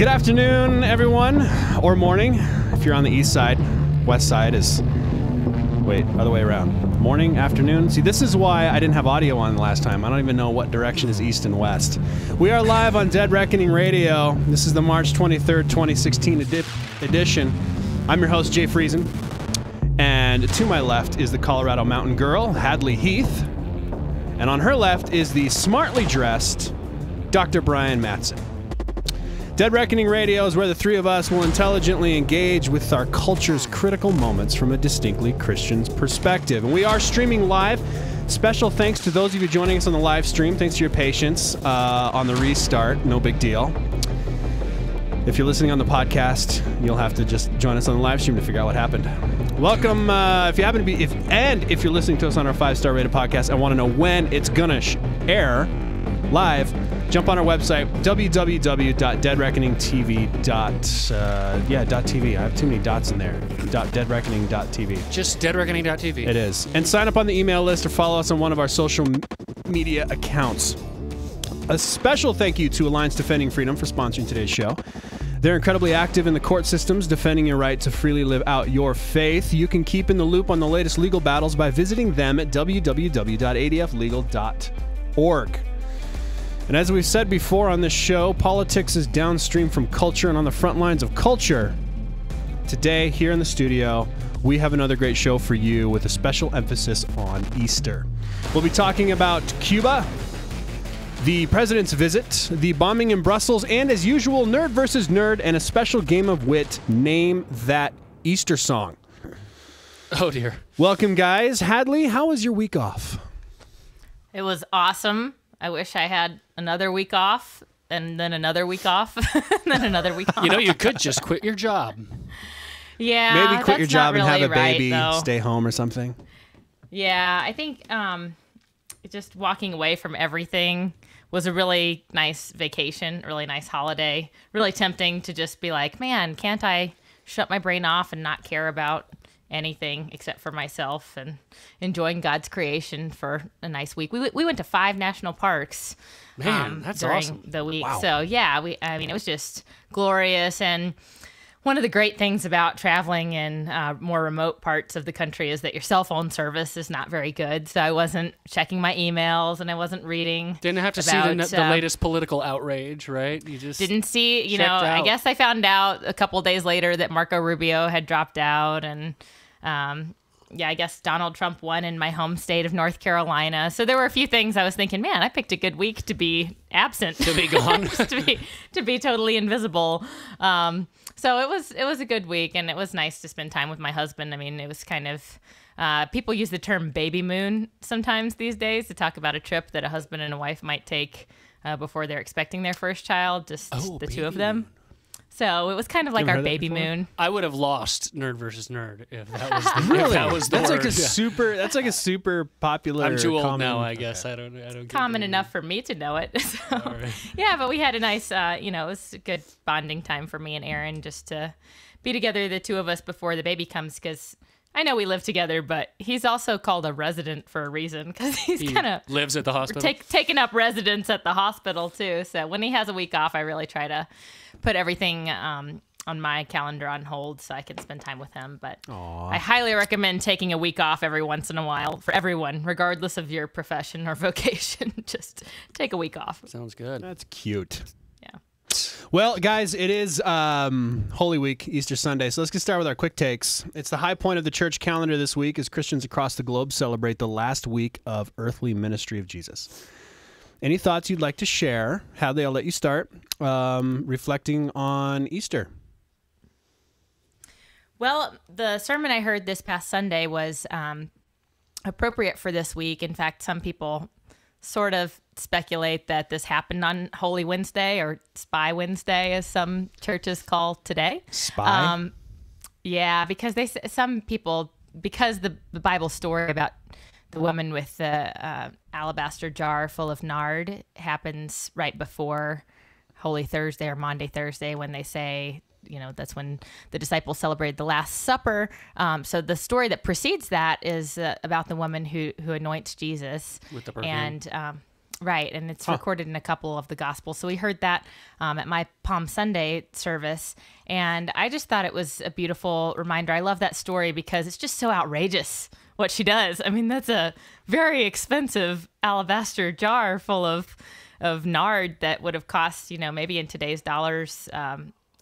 Good afternoon, everyone, or morning. If you're on the east side, west side is, wait, other way around. Morning, afternoon. See, this is why I didn't have audio on last time. I don't even know what direction is east and west. We are live on Dead Reckoning Radio. This is the March 23rd, 2016 edition. I'm your host, Jay Friesen. And to my left is the Colorado Mountain Girl, Hadley Heath. And on her left is the smartly dressed Dr. Brian Mattson. Dead Reckoning Radio is where the three of us will intelligently engage with our culture's critical moments from a distinctly Christian perspective. And we are streaming live. Special thanks to those of you joining us on the live stream. Thanks for your patience on the restart. No big deal. If you're listening on the podcast, you'll have to just join us on the live stream to figure out what happened. Welcome. If you happen to be, if you're listening to us on our 5-star rated podcast and want to know when it's gonna air live, jump on our website, www.deadreckoningtv.tv. I have too many dots in there. .deadreckoning.tv. Just deadreckoning.tv. It is. And sign up on the email list or follow us on one of our social media accounts. A special thank you to Alliance Defending Freedom for sponsoring today's show. They're incredibly active in the court systems, defending your right to freely live out your faith. You can keep in the loop on the latest legal battles by visiting them at www.adflegal.org. And as we've said before on this show, politics is downstream from culture and on the front lines of culture. Today, here in the studio, we have another great show for you with a special emphasis on Easter. We'll be talking about Cuba, the president's visit, the bombing in Brussels, and as usual, nerd versus nerd, and a special game of wit, Name That Easter Song. Oh, dear. Welcome, guys. Hadley, how was your week off? It was awesome. I wish I had another week off, and then another week off, and then another week off. You know, you could just quit your job. Yeah, maybe quit your job and have a baby, though. Stay home or something. Yeah, I think just walking away from everything was a really nice vacation, really nice holiday. Really tempting to just be like, man, can't I shut my brain off and not care about anything except for myself and enjoying God's creation for a nice week. We went to 5 national parks. Man, that's during awesome. the week. Wow. So yeah, I mean, it was just glorious. And one of the great things about traveling in more remote parts of the country is that your cell phone service is not very good. So I wasn't checking my emails and I wasn't reading. Didn't have to see the latest political outrage, right? You just didn't see, I guess I found out a couple of days later that Marco Rubio had dropped out, and I guess Donald Trump won in my home state of North Carolina. So there were a few things I was thinking, man, I picked a good week to be absent. To be gone. to be totally invisible. So it was a good week, and it was nice to spend time with my husband. I mean, it was kind of, people use the term baby moon sometimes these days to talk about a trip that a husband and a wife might take before they're expecting their first child, just the two of them. So it was kind of like our baby moon. I would have lost nerd versus nerd if that was the That's word. like a super. That's like a super popular. I'm too old common, now, I guess. Okay. I don't. Common enough for me to know it. So, right. Yeah, but we had a nice, it was a good bonding time for me and Aaron just to be together, the two of us, before the baby comes, because I know we live together, but he's also called a resident for a reason, because he kind of lives at the hospital. Taking up residence at the hospital too. So when he has a week off, I really try to put everything on my calendar on hold so I can spend time with him. But I highly recommend taking a week off every once in a while for everyone, regardless of your profession or vocation. Just take a week off. Sounds good. That's cute. Yeah. Well, guys, it is Holy Week, Easter Sunday, so let's get started with our quick takes. It's the high point of the church calendar this week as Christians across the globe celebrate the last week of earthly ministry of Jesus. Any thoughts you'd like to share? Hadley, I'll let you start reflecting on Easter. Well, the sermon I heard this past Sunday was appropriate for this week. In fact, some people sort of speculate that this happened on Holy Wednesday, or Spy Wednesday, as some churches call today. Spy? Yeah, because some people, because the Bible story about the woman with the alabaster jar full of nard happens right before Holy Thursday or Maundy Thursday, when they say, that's when the disciples celebrated the Last Supper. So the story that precedes that is about the woman who anoints Jesus with the perfume. And Right, and it's recorded in a couple of the Gospels. So we heard that at my Palm Sunday service, and I just thought it was a beautiful reminder. I love that story because it's just so outrageous what she does. I mean, that's a very expensive alabaster jar full of nard that would have cost, maybe in today's dollars,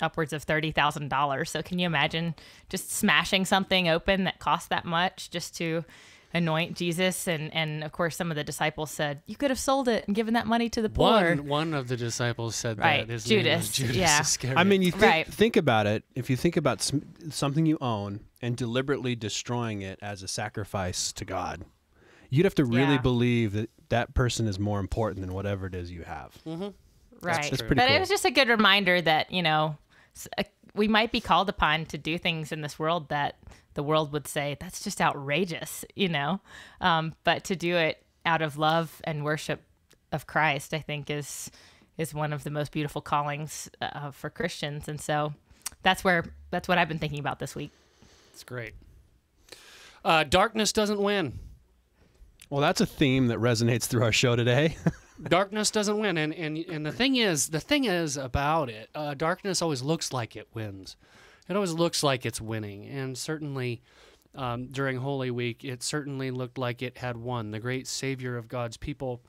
upwards of $30,000. So can you imagine just smashing something open that cost that much just to anoint Jesus? And of course, some of the disciples said, you could have sold it and given that money to the poor. One of the disciples said right. that. His Judas. name was Judas Yeah. Iscariot. I mean, you Right. think about it. If you think about something you own and deliberately destroying it as a sacrifice to God, you'd have to really Yeah. believe that that person is more important than whatever it is you have. Mm-hmm. Right. That's pretty But cool. it was just a good reminder that, we might be called upon to do things in this world that the world would say, that's just outrageous, but to do it out of love and worship of Christ, I think is one of the most beautiful callings for Christians. And so that's what I've been thinking about this week. It's great. Darkness doesn't win. Well, that's a theme that resonates through our show today. Darkness doesn't win, and the thing is about it. Darkness always looks like it wins. It always looks like it's winning, and certainly during Holy Week, it certainly looked like it had won. The great Savior of God's people,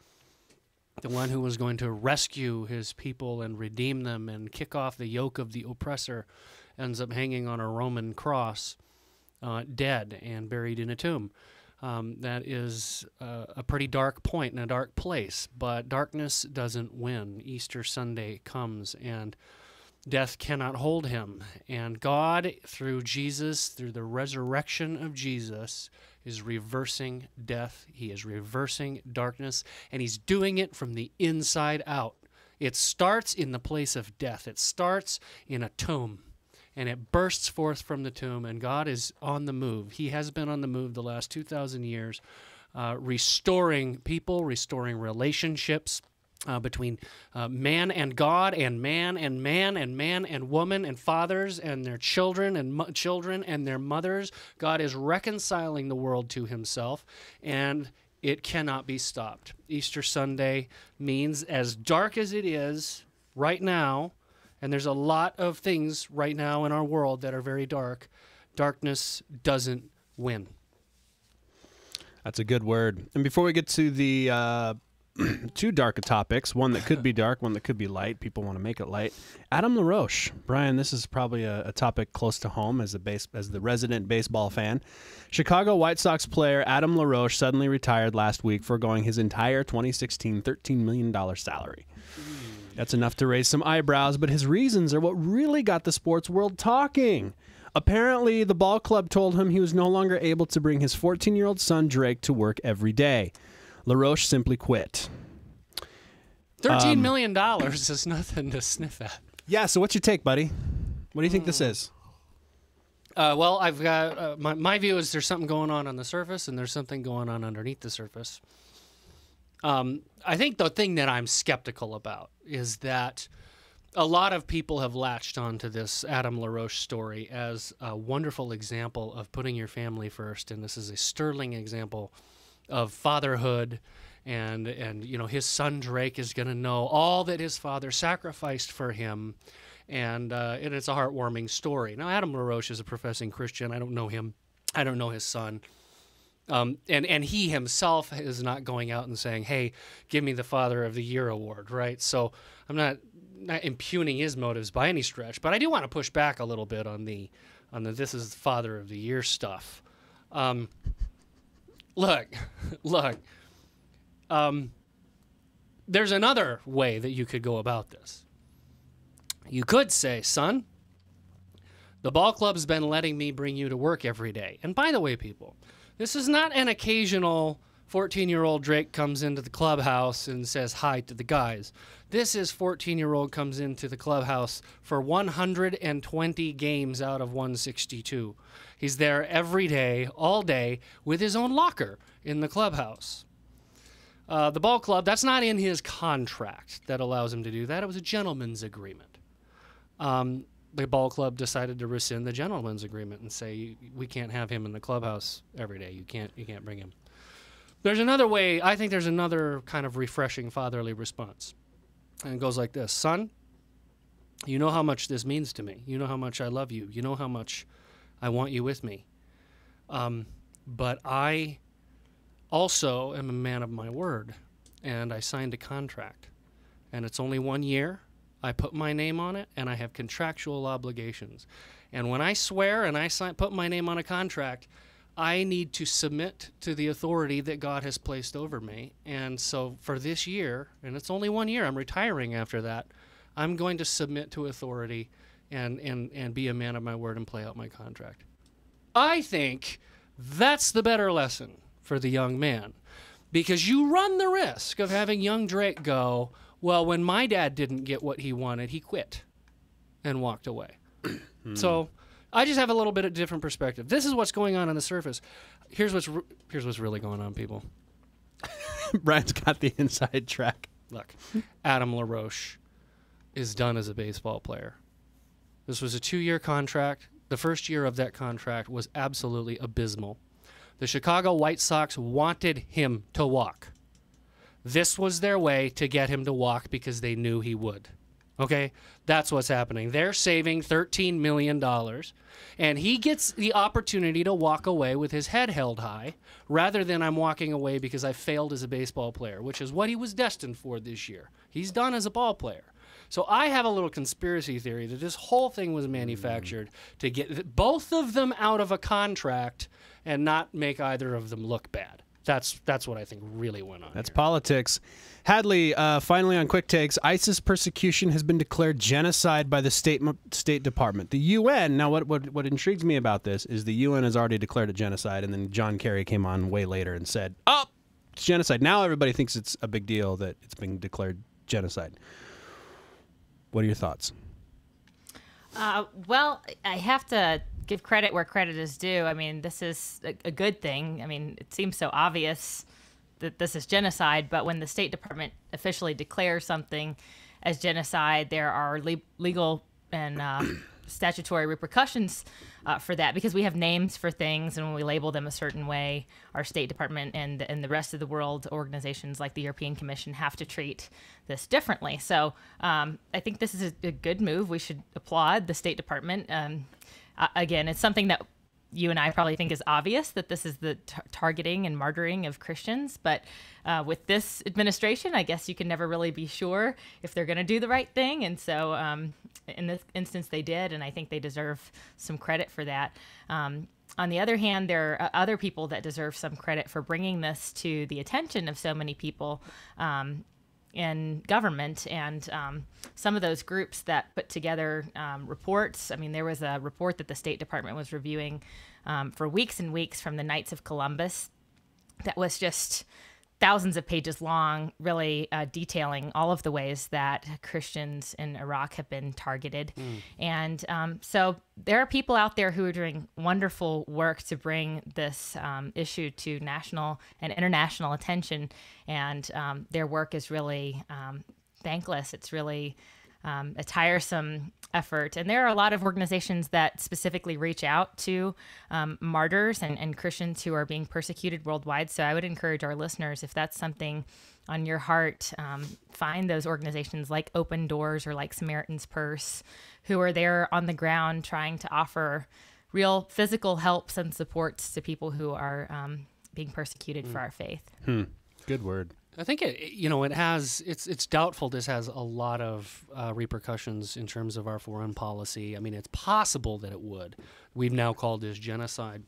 the one who was going to rescue his people and redeem them and kick off the yoke of the oppressor, ends up hanging on a Roman cross, dead and buried in a tomb. That is a pretty dark point and a dark place, but darkness doesn't win. Easter Sunday comes, and death cannot hold him. And God, through Jesus, through the resurrection of Jesus, is reversing death. He is reversing darkness, and he's doing it from the inside out. It starts in the place of death. It starts in a tomb. And it bursts forth from the tomb, and God is on the move. He has been on the move the last 2,000 years, restoring people, restoring relationships between man and God, and man and man, and man and woman, and fathers and their children, and children and their mothers. God is reconciling the world to himself, and it cannot be stopped. Easter Sunday means, as dark as it is right now, and there's a lot of things right now in our world that are very dark, darkness doesn't win. That's a good word. And before we get to the two dark topics, one that could be dark, one that could be light, people want to make it light. Adam LaRoche. Brian, this is probably a topic close to home as the resident baseball fan. Chicago White Sox player Adam LaRoche suddenly retired last week, foregoing his entire 2016 $13 million salary. That's enough to raise some eyebrows, but his reasons are what really got the sports world talking. Apparently, the ball club told him he was no longer able to bring his 14-year-old son, Drake, to work every day. LaRoche simply quit. $13 million is nothing to sniff at. Yeah, so what's your take, buddy? What do you think this is? Well, I've got my view is there's something going on the surface, and there's something going on underneath the surface. I think the thing that I'm skeptical about is that a lot of people have latched onto this Adam LaRoche story as a wonderful example of putting your family first, and this is a sterling example of fatherhood, and his son Drake is going to know all that his father sacrificed for him, and it's a heartwarming story. Now, Adam LaRoche is a professing Christian. I don't know him. I don't know his son. And he himself is not going out and saying, hey, give me the Father of the Year award, right? So I'm not impugning his motives by any stretch, but I do want to push back a little bit on the this is the Father of the Year stuff. Look, there's another way that you could go about this. You could say, son, the ball club's been letting me bring you to work every day. And by the way, people, this is not an occasional 14-year-old Drake comes into the clubhouse and says hi to the guys. This is 14-year-old comes into the clubhouse for 120 games out of 162. He's there every day, all day, with his own locker in the clubhouse. The ball club, that's not in his contract that allows him to do that. It was a gentleman's agreement. The ball club decided to rescind the gentleman's agreement and say we can't have him in the clubhouse every day. You can't bring him. There's another way. I think there's another kind of refreshing fatherly response. And it goes like this. Son, you know how much this means to me. You know how much I love you. You know how much I want you with me. But I also am a man of my word, and I signed a contract. And it's only 1 year. I put my name on it, and I have contractual obligations. And when I swear and I put my name on a contract, I need to submit to the authority that God has placed over me. And so for this year, and it's only 1 year, I'm retiring after that, I'm going to submit to authority and be a man of my word and play out my contract. I think that's the better lesson for the young man, because you run the risk of having young Drake go, well, when my dad didn't get what he wanted, he quit and walked away. So I just have a little bit of different perspective. This is what's going on the surface. Here's what's really going on, people. Brian's got the inside track. Look, Adam LaRoche is done as a baseball player. This was a 2-year contract. The first year of that contract was absolutely abysmal. The Chicago White Sox wanted him to walk. This was their way to get him to walk because they knew he would. Okay? That's what's happening. They're saving $13 million, and he gets the opportunity to walk away with his head held high rather than I'm walking away because I failed as a baseball player, which is what he was destined for this year. He's done as a ball player. So I have a little conspiracy theory that this whole thing was manufactured to get both of them out of a contract and not make either of them look bad. That's what I think really went on. That's here. politics. Hadley, finally on Quick Takes, ISIS persecution has been declared genocide by the State Department. The UN, now what intrigues me about this is the UN has already declared it genocide, and then John Kerry came on way later and said, oh, it's genocide. Now everybody thinks it's a big deal that it's been declared genocide. What are your thoughts? Well, I have to give credit where credit is due. I mean, this is a good thing. I mean, it seems so obvious that this is genocide, but when the State Department officially declares something as genocide, there are legal and statutory repercussions for that, because we have names for things, and when we label them a certain way, our State Department and the rest of the world organizations like the European Commission have to treat this differently. So I think this is a good move. We should applaud the State Department. Again, it's something that you and I probably think is obvious, that this is the targeting and martyring of Christians. But with this administration, I guess you can never really be sure if they're going to do the right thing. And so in this instance, they did. And I think they deserve some credit for that. On the other hand, there are other people that deserve some credit for bringing this to the attention of so many people in government, and some of those groups that put together reports. I mean, there was a report that the State Department was reviewing for weeks and weeks from the Knights of Columbus that was just thousands of pages long, really detailing all of the ways that Christians in Iraq have been targeted. And so there are people out there who are doing wonderful work to bring this issue to national and international attention. And their work is really thankless. It's really a tiresome effort. And there are a lot of organizations that specifically reach out to martyrs and Christians who are being persecuted worldwide. So I would encourage our listeners, if that's something on your heart, find those organizations like Open Doors or like Samaritan's Purse, who are there on the ground trying to offer real physical helps and supports to people who are being persecuted for our faith. Good word. I think it's doubtful this has a lot of repercussions in terms of our foreign policy. I mean, it's possible that it would. We've now called this genocide.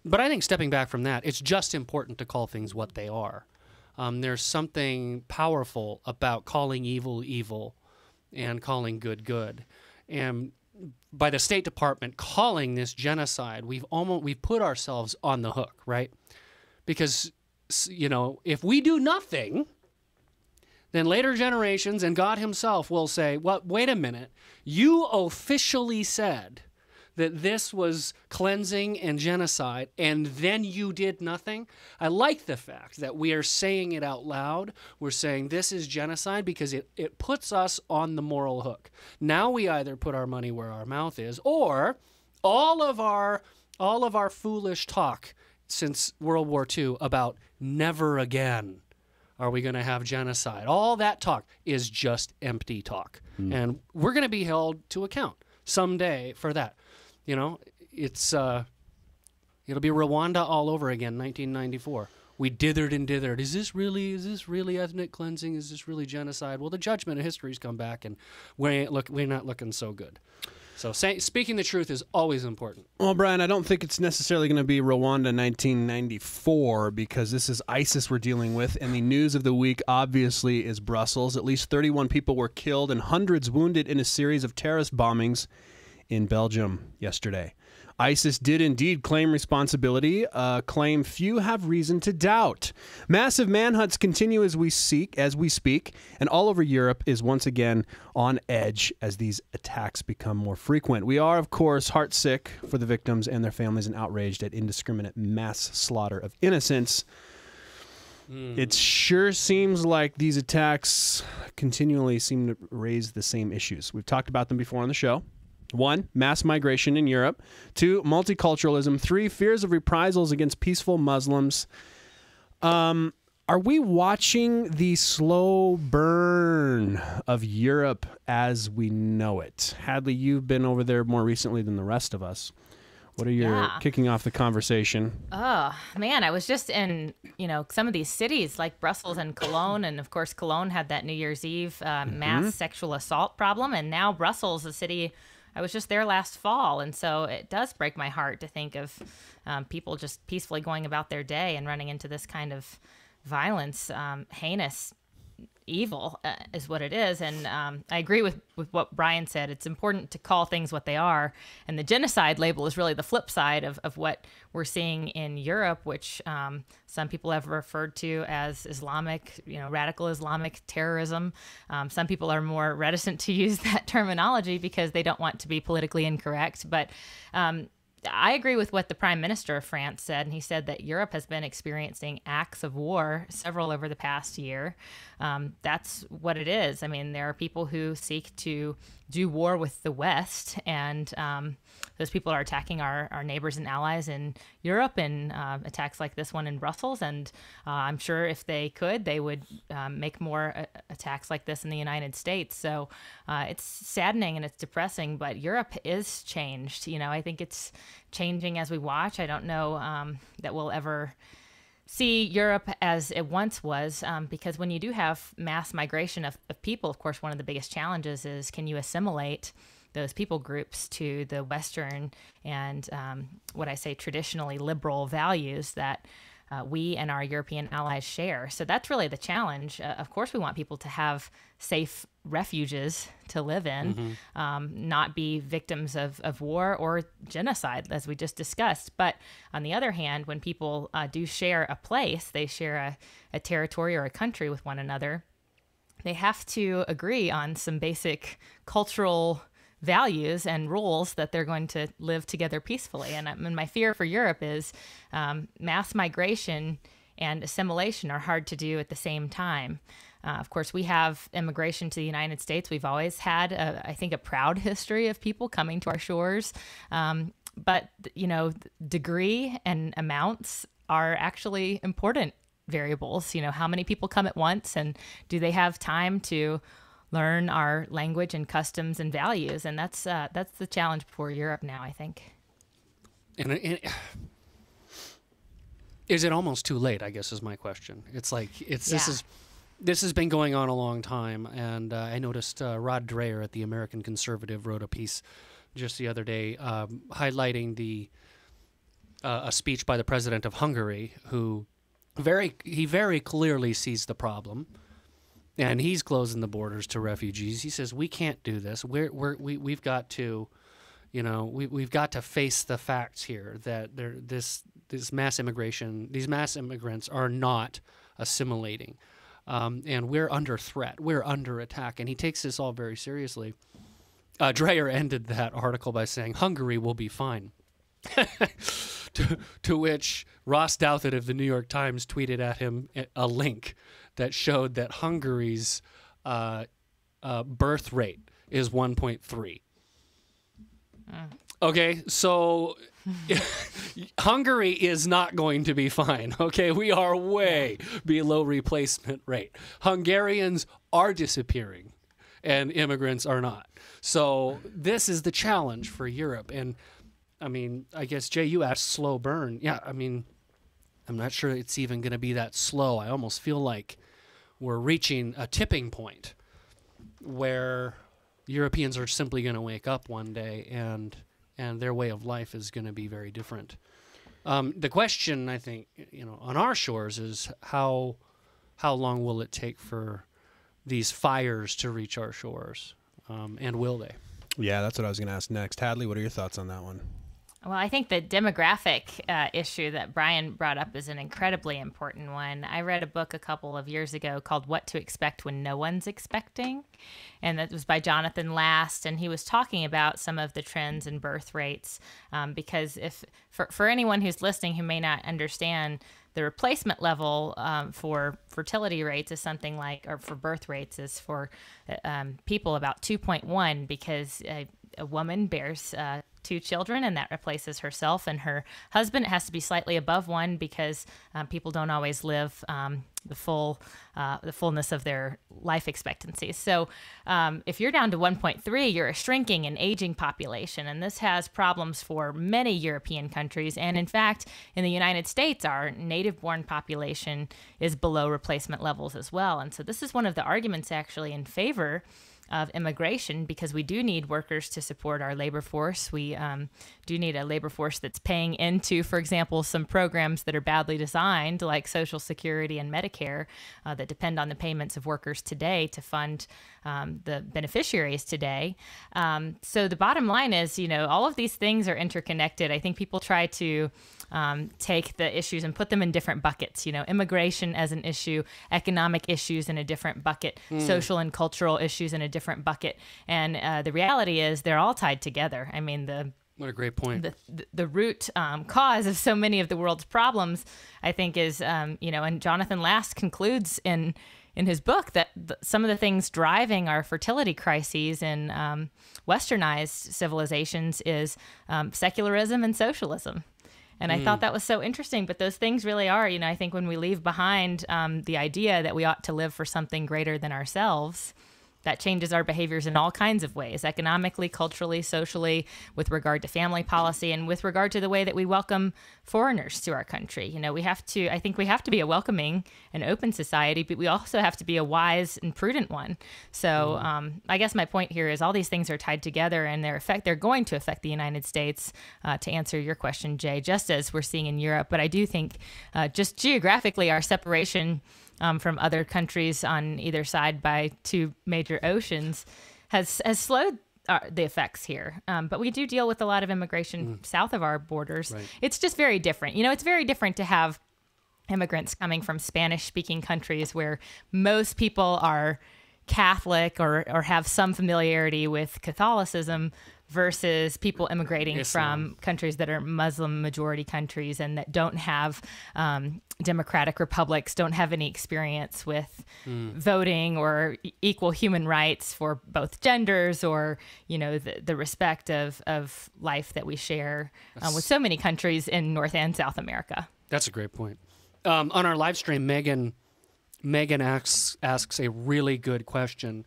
But I think stepping back from that, it's just important to call things what they are. There's something powerful about calling evil evil and calling good good. And by the State Department calling this genocide, we've put ourselves on the hook, right? Because if we do nothing, then later generations and God himself will say, well, wait a minute, you officially said that this was cleansing and genocide, and then you did nothing. I like the fact that we are saying it out loud. We're saying this is genocide because it puts us on the moral hook. Now we either put our money where our mouth is, or all of our foolish talk since World War II about never again are we going to have genocide. All that talk is just empty talk. And we're going to be held to account someday for that. You know, it'll be Rwanda all over again, 1994. We dithered and dithered. Is this really ethnic cleansing? Is this really genocide? Well, the judgment of history's come back, and we're not looking so good. So speaking the truth is always important. Well, Brian, I don't think it's necessarily going to be Rwanda 1994 because this is ISIS we're dealing with, and the news of the week obviously is Brussels. At least 31 people were killed and hundreds wounded in a series of terrorist bombings in Belgium yesterday. ISIS did indeed claim responsibility, a claim few have reason to doubt. Massive manhunts continue as we speak, and all over Europe is once again on edge as these attacks become more frequent. We are, of course, heartsick for the victims and their families and outraged at indiscriminate mass slaughter of innocents. It sure seems like these attacks continually seem to raise the same issues. We've talked about them before on the show. 1, mass migration in Europe. 2, multiculturalism. 3, fears of reprisals against peaceful Muslims. Are we watching the slow burn of Europe as we know it? Hadley, you've been over there more recently than the rest of us. What are your kicking off the conversation? Oh, man, I was just in, some of these cities like Brussels and Cologne. And, of course, Cologne had that New Year's Eve mass sexual assault problem. And now Brussels, the city... I was just there last fall, and so it does break my heart to think of people just peacefully going about their day and running into this kind of violence, heinous evil is what it is. And I agree with what Brian said. It's important to call things what they are. And the genocide label is really the flip side of what we're seeing in Europe, which some people have referred to as Islamic, radical Islamic terrorism. Some people are more reticent to use that terminology because they don't want to be politically incorrect. But I agree with what the Prime Minister of France said, and he said that Europe has been experiencing acts of war, several over the past year. That's what it is. I mean, there are people who seek to do war with the West, and those people are attacking our neighbors and allies in Europe, and attacks like this one in Brussels. And I'm sure if they could, they would make more attacks like this in the United States. So it's saddening and it's depressing, but Europe is changed. I think it's changing as we watch. I don't know that we'll ever see Europe as it once was, because when you do have mass migration of people, of course, one of the biggest challenges is, can you assimilate those people groups to the Western and what I say traditionally liberal values that we and our European allies share. So that's really the challenge. Of course, we want people to have safe refuges to live in, not be victims of war or genocide, as we just discussed. But on the other hand, when people do share a place, they share a territory or a country with one another, they have to agree on some basic cultural values and rules that they're going to live together peacefully. And my fear for Europe is mass migration and assimilation are hard to do at the same time. Of course, we have immigration to the United States. We've always had, I think, a proud history of people coming to our shores. But, degree and amounts are actually important variables. How many people come at once, and do they have time to learn our language and customs and values? And that's the challenge for Europe now, I think. And is it almost too late, I guess, is my question. It's like, this has been going on a long time. And I noticed Rod Dreher at the American Conservative wrote a piece just the other day highlighting a speech by the president of Hungary, who very clearly sees the problem. And he's closing the borders to refugees. He says, we can't do this. We've got to, we've got to face the facts here that this mass immigration, these mass immigrants are not assimilating. And we're under threat. We're under attack. And he takes this all very seriously. Dreher ended that article by saying, Hungary will be fine. to which Ross Douthat of the New York Times tweeted at him a link that showed that Hungary's birth rate is 1.3. Okay, so Hungary is not going to be fine. Okay, we are way below replacement rate. Hungarians are disappearing, and immigrants are not. So this is the challenge for Europe. And I mean, I guess, Jay, you asked slow burn. Yeah, I mean, I'm not sure it's even going to be that slow. I almost feel like we're reaching a tipping point where Europeans are simply going to wake up one day and their way of life is going to be very different. The question, I think, on our shores is how long will it take for these fires to reach our shores, and will they? Yeah, that's what I was going to ask next. Hadley, what are your thoughts on that one? Well, I think the demographic issue that Brian brought up is an incredibly important one. I read a book a couple of years ago called What to Expect When No One's Expecting, and that was by Jonathan Last, and he was talking about some of the trends in birth rates, because if for anyone who's listening who may not understand, the replacement level for fertility rates is something like, or for birth rates is for people about 2.1, because a woman bears 2 children, and that replaces herself and her husband. It has to be slightly above 1 because people don't always live the fullness of their life expectancy. So if you're down to 1.3, you're a shrinking and aging population, and this has problems for many European countries. And in fact, in the United States, our native-born population is below replacement levels as well. And so this is one of the arguments actually in favor of immigration, because we do need workers to support our labor force. We do need a labor force that's paying into, for example, some programs that are badly designed, like Social Security and Medicare, that depend on the payments of workers today to fund the beneficiaries today. So the bottom line is, all of these things are interconnected. I think people try to take the issues and put them in different buckets. Immigration as an issue, economic issues in a different bucket, social and cultural issues in a different bucket. And the reality is they're all tied together. I mean, what a great point. The root cause of so many of the world's problems, I think, is, and Jonathan Last concludes in his book that some of the things driving our fertility crises in westernized civilizations is secularism and socialism. And I thought that was so interesting, but those things really are, I think when we leave behind the idea that we ought to live for something greater than ourselves, that changes our behaviors in all kinds of ways, economically, culturally, socially, with regard to family policy, and with regard to the way that we welcome foreigners to our country. I think we have to be a welcoming and open society, but we also have to be a wise and prudent one. So I guess my point here is all these things are tied together, and they're going to affect the United States, to answer your question, Jay, just as we're seeing in Europe. But I do think just geographically, our separation from other countries on either side by 2 major oceans has slowed the effects here. But we do deal with a lot of immigration south of our borders. Right. It's just very different. It's very different to have immigrants coming from Spanish-speaking countries where most people are Catholic or have some familiarity with Catholicism, versus people immigrating from countries that are Muslim majority countries and that don't have democratic republics, don't have any experience with voting or equal human rights for both genders, or the respect of life that we share with so many countries in North and South America. That's a great point. On our live stream, Megan asks a really good question.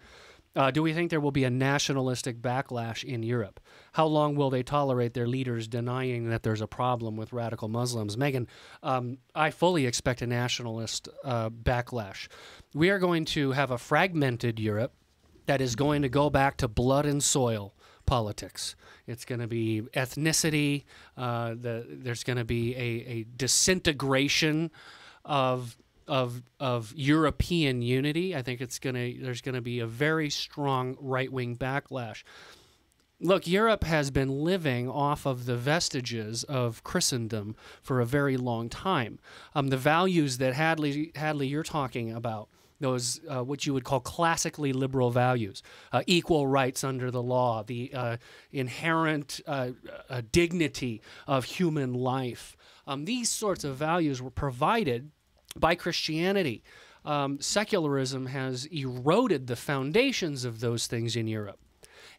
Do we think there will be a nationalistic backlash in Europe? How long will they tolerate their leaders denying that there's a problem with radical Muslims? Megan, I fully expect a nationalist backlash. We are going to have a fragmented Europe that is going to go back to blood and soil politics. It's going to be ethnicity. There's going to be a disintegration of European unity. I think there's gonna be a very strong right-wing backlash. Look, Europe has been living off of the vestiges of Christendom for a very long time. The values that Hadley, you're talking about, those what you would call classically liberal values, equal rights under the law, the inherent dignity of human life. These sorts of values were provided by Christianity. Secularism has eroded the foundations of those things in Europe.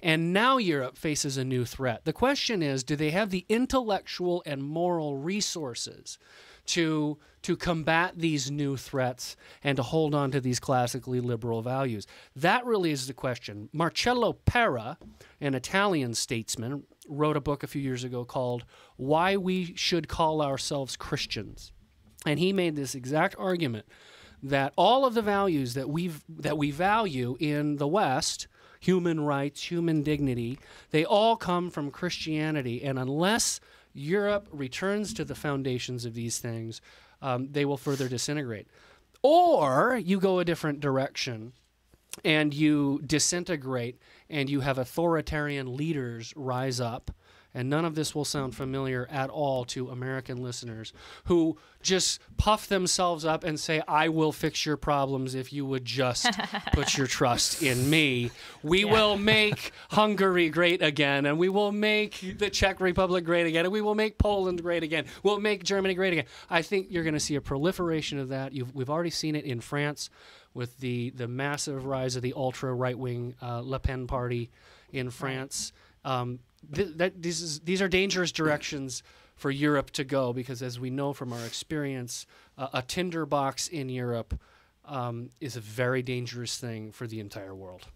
And now Europe faces a new threat. The question is, do they have the intellectual and moral resources to combat these new threats and to hold on to these classically liberal values? That really is the question. Marcello Pera, an Italian statesman, wrote a book a few years ago called Why We Should Call Ourselves Christians. And he made this exact argument that all of the values that we value in the West, human rights, human dignity, they all come from Christianity. And unless Europe returns to the foundations of these things, they will further disintegrate. Or you go a different direction and you disintegrate and you have authoritarian leaders rise up. And none of this will sound familiar at all to American listeners who just puff themselves up and say, I will fix your problems if you would just put your trust in me. We will make Hungary great again, and we will make the Czech Republic great again, and we will make Poland great again. We'll make Germany great again. I think you're going to see a proliferation of that. We've already seen it in France with the massive rise of the ultra-right-wing Le Pen party in France. These are dangerous directions for Europe to go because, as we know from our experience, a tinderbox in Europe is a very dangerous thing for the entire world.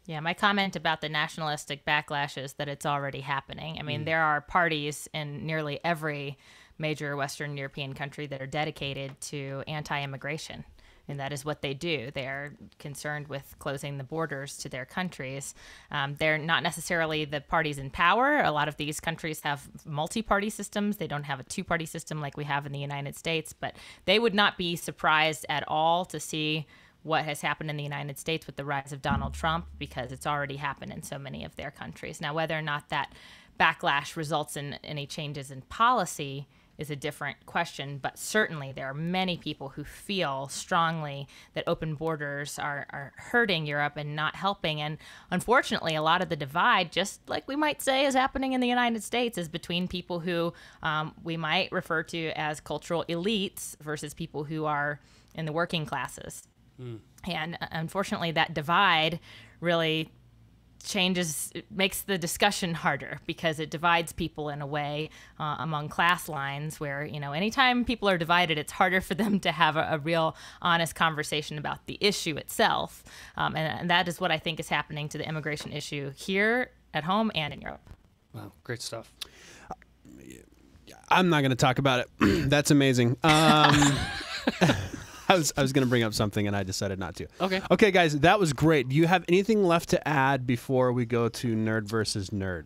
Yeah, my comment about the nationalistic backlash is that it's already happening. I mean, there are parties in nearly every major Western European country that are dedicated to anti-immigration. And that is what they do. They are concerned with closing the borders to their countries. They're not necessarily the parties in power. A lot of these countries have multi-party systems. They don't have a two-party system like we have in the United States. But they would not be surprised at all to see what has happened in the United States with the rise of Donald Trump, because it's already happened in so many of their countries. Now, whether or not that backlash results in any changes in policy is a different question, but certainly there are many people who feel strongly that open borders are hurting Europe and not helping. And unfortunately, a lot of the divide, just like we might say is happening in the United States, is between people who we might refer to as cultural elites versus people who are in the working classes. And unfortunately, that divide really makes the discussion harder because it divides people in a way among class lines where, anytime people are divided, it's harder for them to have a real honest conversation about the issue itself. And that is what I think is happening to the immigration issue here at home and in Europe. Wow, great stuff. I'm not going to talk about it. That's amazing. I was going to bring up something and I decided not to. Okay, guys, that was great. Do you have anything left to add before we go to nerd versus nerd?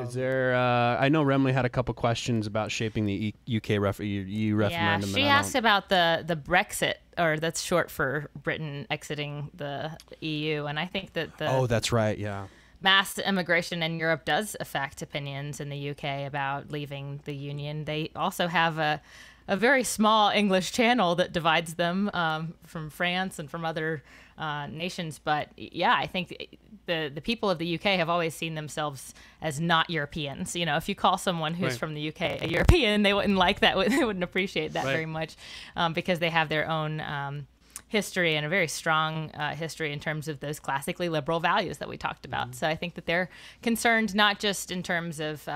Is there? I know Remley had a couple questions about shaping the UK EU referendum. Yeah, she asked about the Brexit, or that's short for Britain exiting the EU, and I think that that's right. Yeah. Mass immigration in Europe does affect opinions in the UK about leaving the Union. They also have a very small English channel that divides them from France and from other nations. But yeah, I think the people of the UK have always seen themselves as not Europeans. If you call someone who's from the UK a European, they wouldn't like that. They wouldn't appreciate that very much because they have their own history and a very strong history in terms of those classically liberal values that we talked about. So I think that they're concerned not just in terms of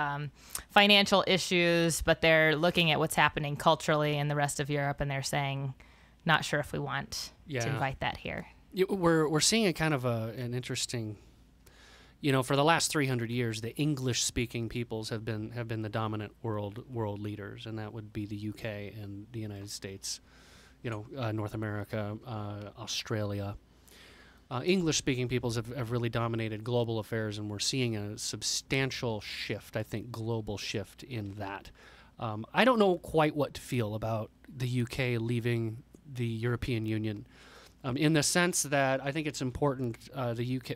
financial issues, but they're looking at what's happening culturally in the rest of Europe, and they're saying, not sure if we want to invite that here. We're seeing a kind of an interesting, for the last 300 years, the English-speaking peoples have been the dominant world leaders, and that would be the UK and the United States. North America, Australia. English-speaking peoples have really dominated global affairs, and we're seeing a substantial shift, I think, global shift in that. I don't know quite what to feel about the UK leaving the European Union, in the sense that I think it's important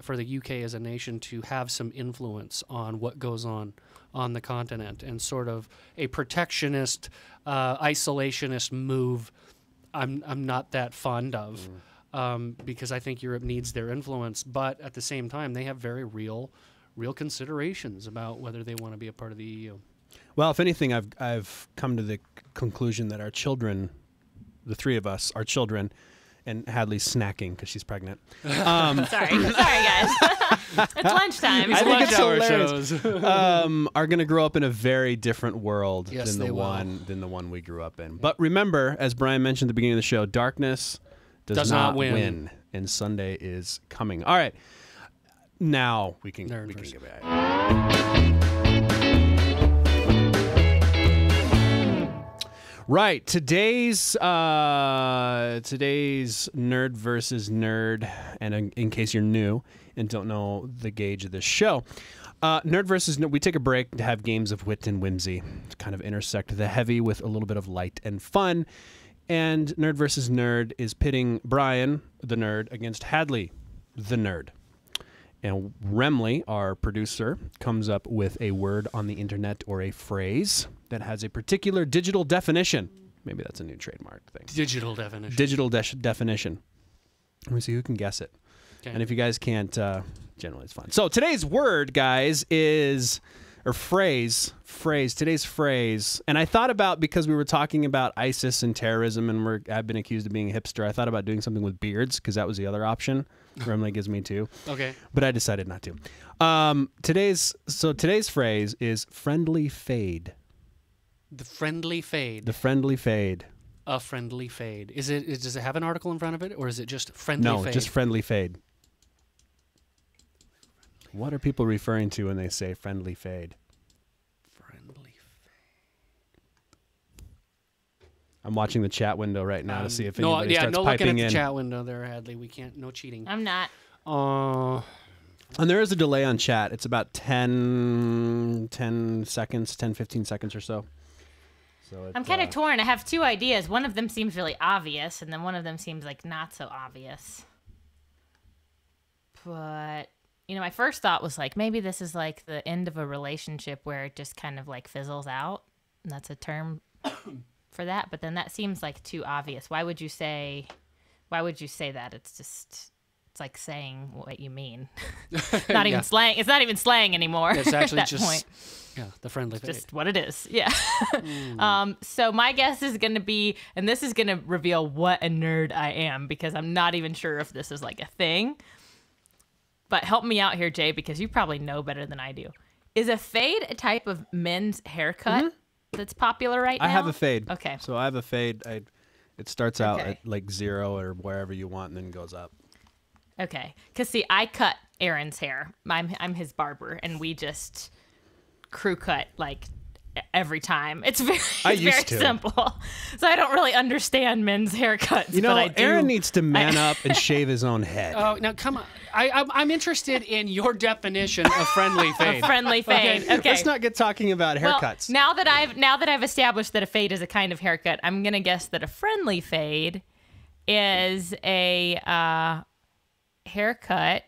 for the UK as a nation to have some influence on what goes on the continent, and sort of a protectionist, isolationist move I'm not that fond of, because I think Europe needs their influence. But at the same time, they have very real considerations about whether they want to be a part of the EU. Well, if anything, I've come to the conclusion that our children, the three of us, our children, and Hadley's snacking because she's pregnant. Sorry, guys. It's lunchtime. I think it's Lunch hour hilarious. shows. Are going to grow up in a very different world Yes, than they the will. one we grew up in. But remember, as Brian mentioned at the beginning of the show, darkness does not win, and Sunday is coming. All right, now we can get back. Right, today's nerd versus nerd, and in case you're new and don't know the gauge of this show, nerd versus nerd, we take a break to have games of wit and whimsy to kind of intersect the heavy with a little bit of light and fun. And nerd versus nerd is pitting Brian, the nerd, against Hadley, the nerd. And Remley, our producer, comes up with a word on the internet or a phrase that has a particular digital definition. Maybe that's a new trademark thing. Digital definition. Digital definition. Let me see who can guess it. Okay. And if you guys can't, generally it's fun. So today's word, guys, is, or phrase, today's phrase. And I thought about, because we were talking about ISIS and terrorism, and I've been accused of being a hipster, I thought about doing something with beards, because that was the other option. Remley gives me two. Okay. But I decided not to. Today's phrase is friendly fade. The friendly fade. The friendly fade. A friendly fade. Does it have an article in front of it, or is it just friendly fade? No, just friendly fade. What are people referring to when they say friendly fade? Friendly fade. I'm watching the chat window right now to see if no, anybody yeah, starts no looking piping at in. the chat window there, Hadley. We can't. No cheating. I'm not. And there is a delay on chat. It's about 10 seconds, 10, 15 seconds or so. I'm kind of torn. I have two ideas. One of them seems really obvious, and then one of them seems like not so obvious. But, my first thought was like, maybe this is like the end of a relationship where it just kind of like fizzles out. And that's a term for that. But then that seems like too obvious. Why would you say that? It's like saying what you mean. Not even slang. It's not even slang anymore. It's actually at that just point. Yeah, the friendly fade. Just what it is. Yeah. So my guess is going to be, and this is going to reveal what a nerd I am, because I'm not even sure if this is like a thing. But help me out here, Jay, because you probably know better than I do. Is a fade a type of men's haircut that's popular right now? I have a fade. Okay. So I have a fade. It starts out at like 0 or wherever you want and then goes up. Okay. Because, see, I cut Aaron's hair. I'm his barber, and we just crew cut like every time. It's very simple. So I don't really understand men's haircuts. But I do. Aaron needs to man up and shave his own head. Oh, now come on. I'm interested in your definition of friendly fade. A friendly fade. Okay. Let's not get talking about haircuts. Well, now that I've established that a fade is a kind of haircut, I'm gonna guess that a friendly fade is a haircut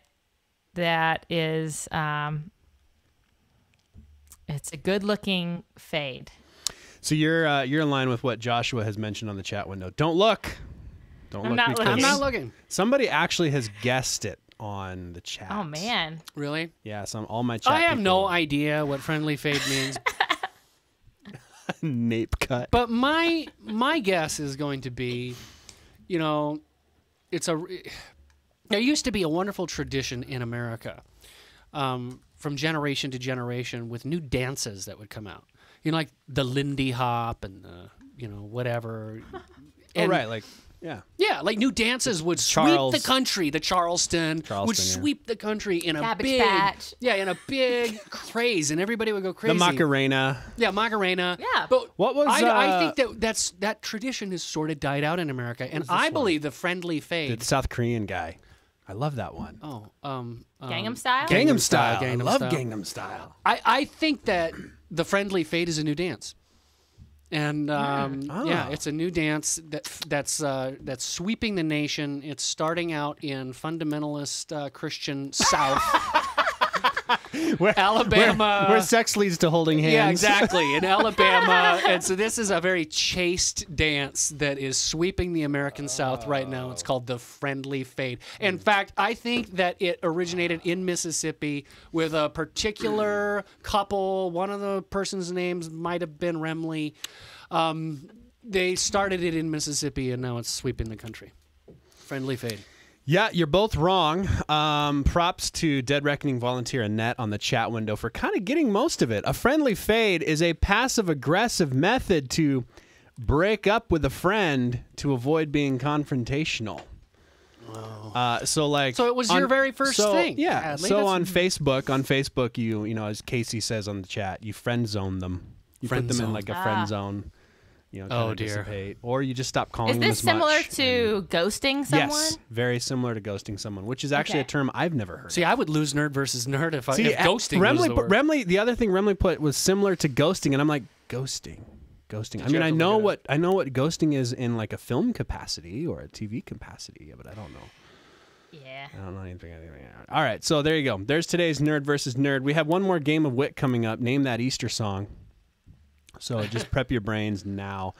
that is it's a good-looking fade. So you're in line with what Joshua has mentioned on the chat window. Don't look. I'm not because I'm not looking. Somebody actually has guessed it on the chat. Oh man. Really? Yeah, all my chat I have people. no idea what friendly fade means. Nape cut. But my guess is going to be, there used to be a wonderful tradition in America, from generation to generation, with new dances that would come out. Like the Lindy Hop and the, whatever. And, right, like, yeah. Yeah, like new dances would Charles- sweep the country. The Charleston would yeah. sweep the country in a Cabbage Patch. in a big craze, and everybody would go crazy. The Macarena. Yeah, Macarena. Yeah. But What was, I think that tradition has sort of died out in America, and I believe the friendly fade. The South Korean guy. I love that one. Gangnam Style? Gangnam Style. Gangnam I love Style. Gangnam Style. I think that the friendly fade is a new dance. And yeah, it's a new dance that's sweeping the nation. It's starting out in fundamentalist Christian South, Alabama, where sex leads to holding hands. Yeah, exactly, in Alabama. And so this is a very chaste dance that is sweeping the American South right now. It's called the friendly fade. In fact, I think that it originated in Mississippi with a particular couple. One of the person's names might have been Remley. They started it in Mississippi, and now it's sweeping the country. Friendly fade. Yeah, you're both wrong. Props to Dead Reckoning volunteer Annette on the chat window for kind of getting most of it. A friendly fade is a passive-aggressive method to break up with a friend to avoid being confrontational. Oh. So it was your very first thing. Yeah. Hadley. So on Facebook, you know, as Casey says on the chat, you friend zone them. You put them in like a friend zone. You know, oh dear. Dissipate, or you just stop calling them Is this as much. similar to ghosting someone? Yes, very similar to ghosting someone, which is actually a term I've never heard. See, I would lose nerd versus nerd if ghosting was the word. The other thing Remley put was similar to ghosting, and I'm like, ghosting. I mean, I know what ghosting is in like a film capacity or a TV capacity, but I don't know. Yeah. I don't know anything. All right, so there you go. There's today's nerd versus nerd. We have one more game of wit coming up. Name that Easter song. So just prep your brains now.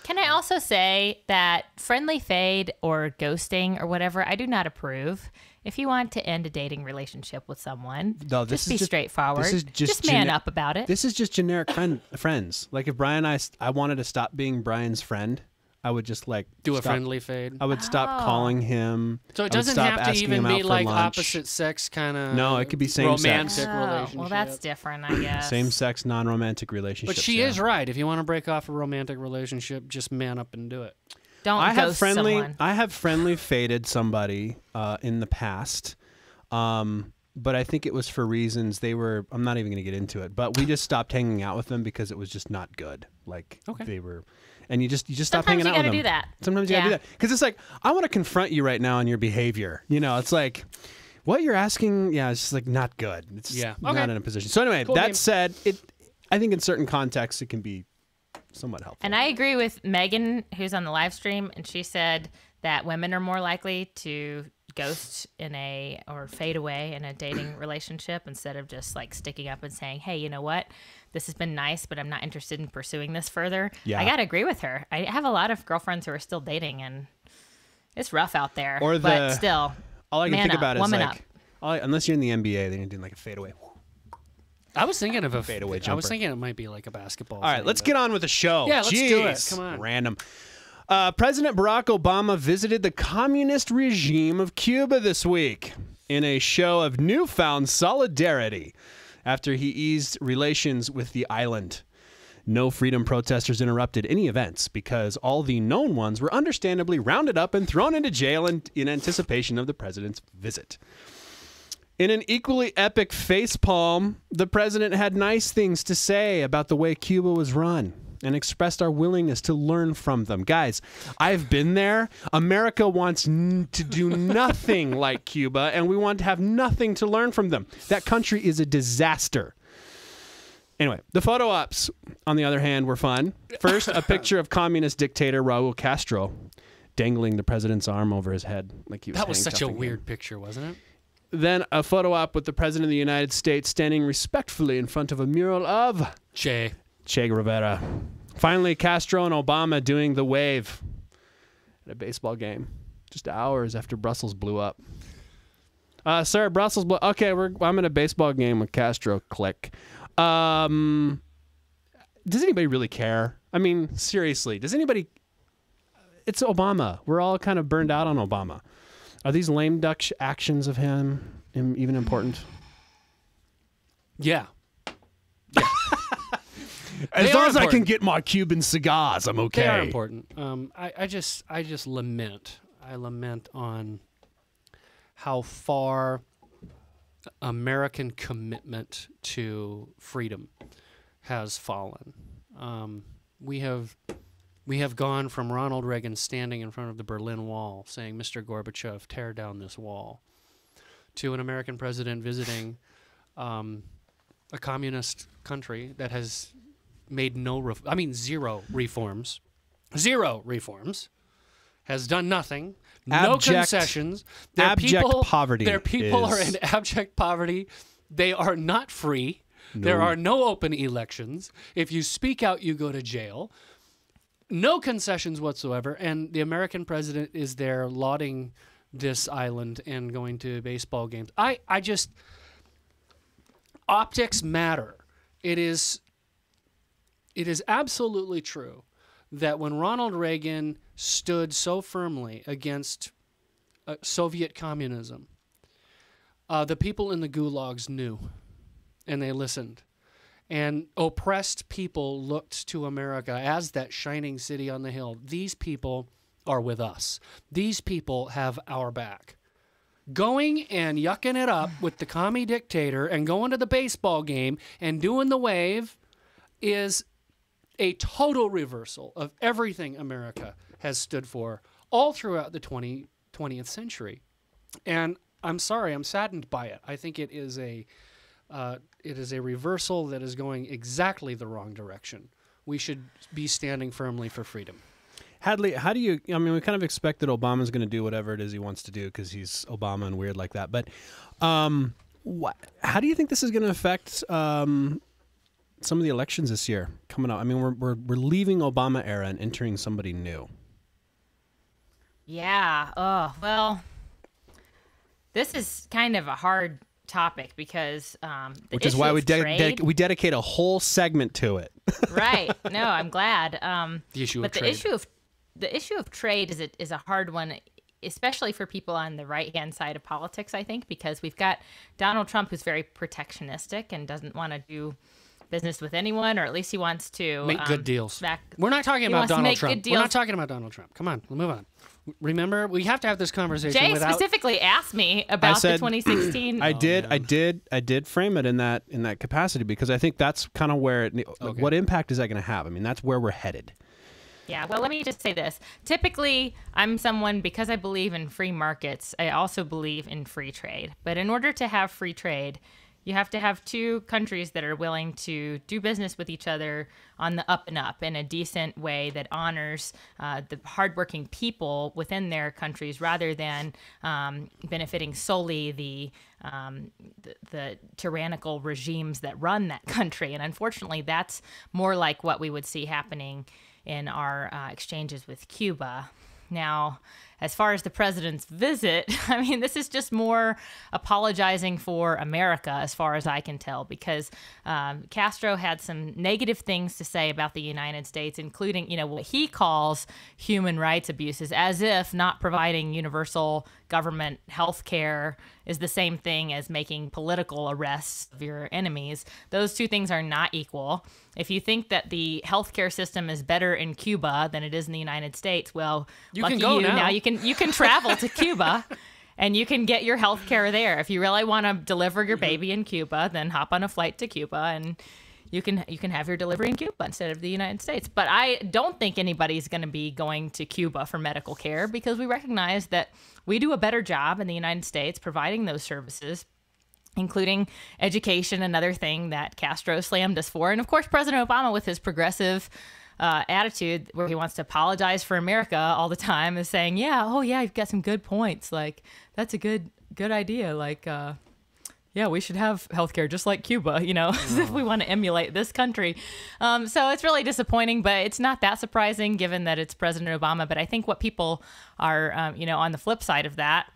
Can I also say that friendly fade or ghosting or whatever, I do not approve. If you want to end a dating relationship with someone, just be straightforward. This is just man up about it. This is just generic friends. Like if Brian and I wanted to stop being Brian's friend, I would just like do a friendly fade. I would stop calling him. So it doesn't have to even be like opposite sex kind of. No, it could be same romantic sex. relationship. Well, that's different, I guess. Same sex, non-romantic relationship. But she is right. If you want to break off a romantic relationship, just man up and do it. Don't ghost someone. I have friendly faded somebody in the past, but I think it was for reasons I'm not even going to get into it. But we just stopped hanging out with them because it was just not good. Like they were. And you just stop hanging out with them. Sometimes you gotta do that. Sometimes you gotta do that. Because it's like, I want to confront you right now on your behavior. You know, it's like, what you're asking, it's just like not good. It's not in a position. So anyway, that said, I think in certain contexts it can be somewhat helpful. And I agree with Megan, who's on the live stream, and she said that women are more likely to ghost or fade away in a dating relationship instead of just like sticking up and saying, hey, you know what? This has been nice, but I'm not interested in pursuing this further. Yeah. I got to agree with her. I have a lot of girlfriends who are still dating, and it's rough out there. But still, all I can think about is like, up. Unless you're in the NBA, then you're doing like a fadeaway. I was thinking of a fadeaway jumper. I was thinking it might be like a basketball. All right, let's get on with the show. Yeah, let's do it. Come on. Random. President Barack Obama visited the communist regime of Cuba this week in a show of newfound solidarity after he eased relations with the island. No freedom protesters interrupted any events because all the known ones were understandably rounded up and thrown into jail in anticipation of the president's visit. In an equally epic facepalm, the president had nice things to say about the way Cuba was run and expressed our willingness to learn from them. Guys, I've been there. America wants to do nothing like Cuba, and we want to have nothing to learn from them. That country is a disaster. Anyway, the photo ops, on the other hand, were fun. First, a picture of communist dictator Raul Castro dangling the president's arm over his head like he was. That was such a weird picture, wasn't it? Then a photo op with the president of the United States standing respectfully in front of a mural of Che Guevara. Finally, Castro and Obama doing the wave at a baseball game just hours after Brussels blew up. Sir, Brussels blew. Okay, I'm at a baseball game with Castro. Click. Does anybody really care? I mean, seriously, does anybody? It's Obama. We're all kind of burned out on Obama. Are these lame duck actions of him even important? Yeah. As long as I can get my Cuban cigars, I'm okay. They are important. I just lament. I lament on how far American commitment to freedom has fallen. We have gone from Ronald Reagan standing in front of the Berlin Wall saying, "Mr. Gorbachev, tear down this wall," to an American president visiting a communist country that has made zero reforms, has done nothing, no concessions. Abject poverty. Their people are in abject poverty. They are not free. No. There are no open elections. If you speak out, you go to jail. No concessions whatsoever. And the American president is there lauding this island and going to baseball games. Optics matter. It is absolutely true that when Ronald Reagan stood so firmly against Soviet communism. The people in the gulags knew, and they listened. And oppressed people looked to America as that shining city on the hill. These people are with us. These people have our back. Going and yucking it up with the commie dictator and going to the baseball game and doing the wave is a total reversal of everything America has stood for all throughout the 20th century. And I'm sorry, I'm saddened by it. I think it is a reversal that is going exactly the wrong direction. We should be standing firmly for freedom. Hadley, how do you, I mean, we kind of expect that Obama's going to do whatever it is he wants to do because he's Obama and weird like that. But how do you think this is going to affect some of the elections this year coming up? I mean, we're leaving Obama era and entering somebody new. Yeah. Oh, well, this is kind of a hard topic because which is why we dedicate a whole segment to it. Right. No, I'm glad. The issue of trade. The issue of trade is a hard one, especially for people on the right-hand side of politics, I think, because we've got Donald Trump, who's very protectionistic and doesn't want to do business with anyone, or at least he wants to make good deals. We're not talking about Donald Trump. We're not talking about Donald Trump. Come on, we'll move on. Remember, we have to have this conversation. Jay specifically asked me about the 2016. I did frame it in that capacity because I think that's kind of where what impact is that going to have? I mean, that's where we're headed. Yeah, well, let me just say this. Typically, I'm someone, because I believe in free markets, I also believe in free trade. But in order to have free trade, you have to have two countries that are willing to do business with each other on the up and up in a decent way that honors the hardworking people within their countries rather than benefiting solely the tyrannical regimes that run that country. And unfortunately, that's more like what we would see happening in our exchanges with Cuba. Now, as far as the president's visit, I mean, this is just more apologizing for America, as far as I can tell, because Castro had some negative things to say about the United States, including, what he calls human rights abuses, as if not providing universal government health care is the same thing as making political arrests of your enemies. Those two things are not equal. If you think that the healthcare system is better in Cuba than it is in the United States, well, you can go now. Now you can travel to Cuba and you can get your healthcare there. If you really want to deliver your baby in Cuba, then hop on a flight to Cuba and you can have your delivery in Cuba instead of the United States. But I don't think anybody's going to be going to Cuba for medical care because we recognize that we do a better job in the United States providing those services, including education, another thing that Castro slammed us for. And of course, President Obama, with his progressive attitude where he wants to apologize for America all the time, is saying, you've got some good points. Like, that's a good idea. Like, we should have healthcare just like Cuba, as if we want to emulate this country. So it's really disappointing, but it's not that surprising given that it's President Obama. But I think what people are, on the flip side of that,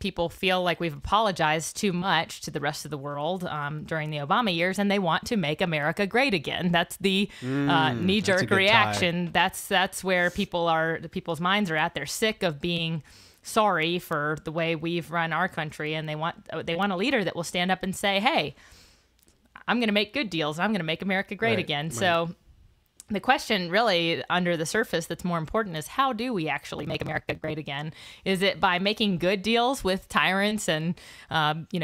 people feel like we've apologized too much to the rest of the world during the Obama years, and they want to make America great again. That's the knee-jerk reaction. That's where people's minds are at. They're sick of being sorry for the way we've run our country, and they want a leader that will stand up and say, "Hey, I'm going to make good deals. I'm going to make America great again." Right. So the question really under the surface that's more important is, how do we actually make America great again? Is it by making good deals with tyrants and,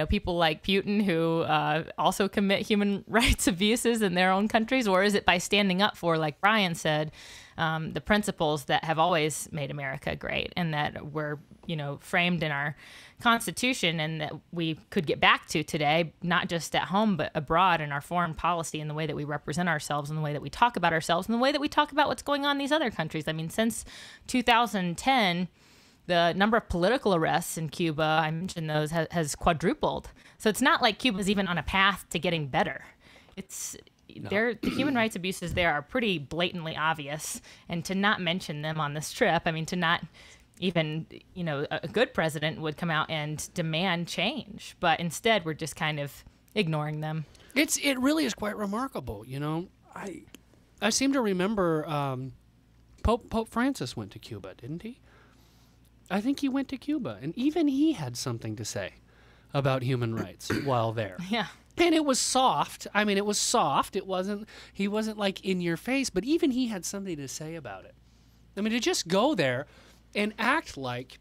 people like Putin who also commit human rights abuses in their own countries? Or is it by standing up for, like Brian said, the principles that have always made America great and that were, framed in our Constitution and that we could get back to today, not just at home, but abroad in our foreign policy and the way that we represent ourselves and the way that we talk about ourselves and the way that we talk about what's going on in these other countries. I mean, since 2010, the number of political arrests in Cuba, I mentioned those, has quadrupled. So it's not like Cuba's even on a path to getting better. The human rights abuses there are pretty blatantly obvious, and to not mention them on this trip, I mean, to not even, a good president would come out and demand change, but instead we're just kind of ignoring them. It really is quite remarkable, I seem to remember Pope Francis went to Cuba, didn't he? I think he went to Cuba, and even he had something to say about human rights while there. Yeah. And it was soft. I mean, it was soft. He wasn't like in your face, but even he had something to say about it. I mean, to just go there and act like,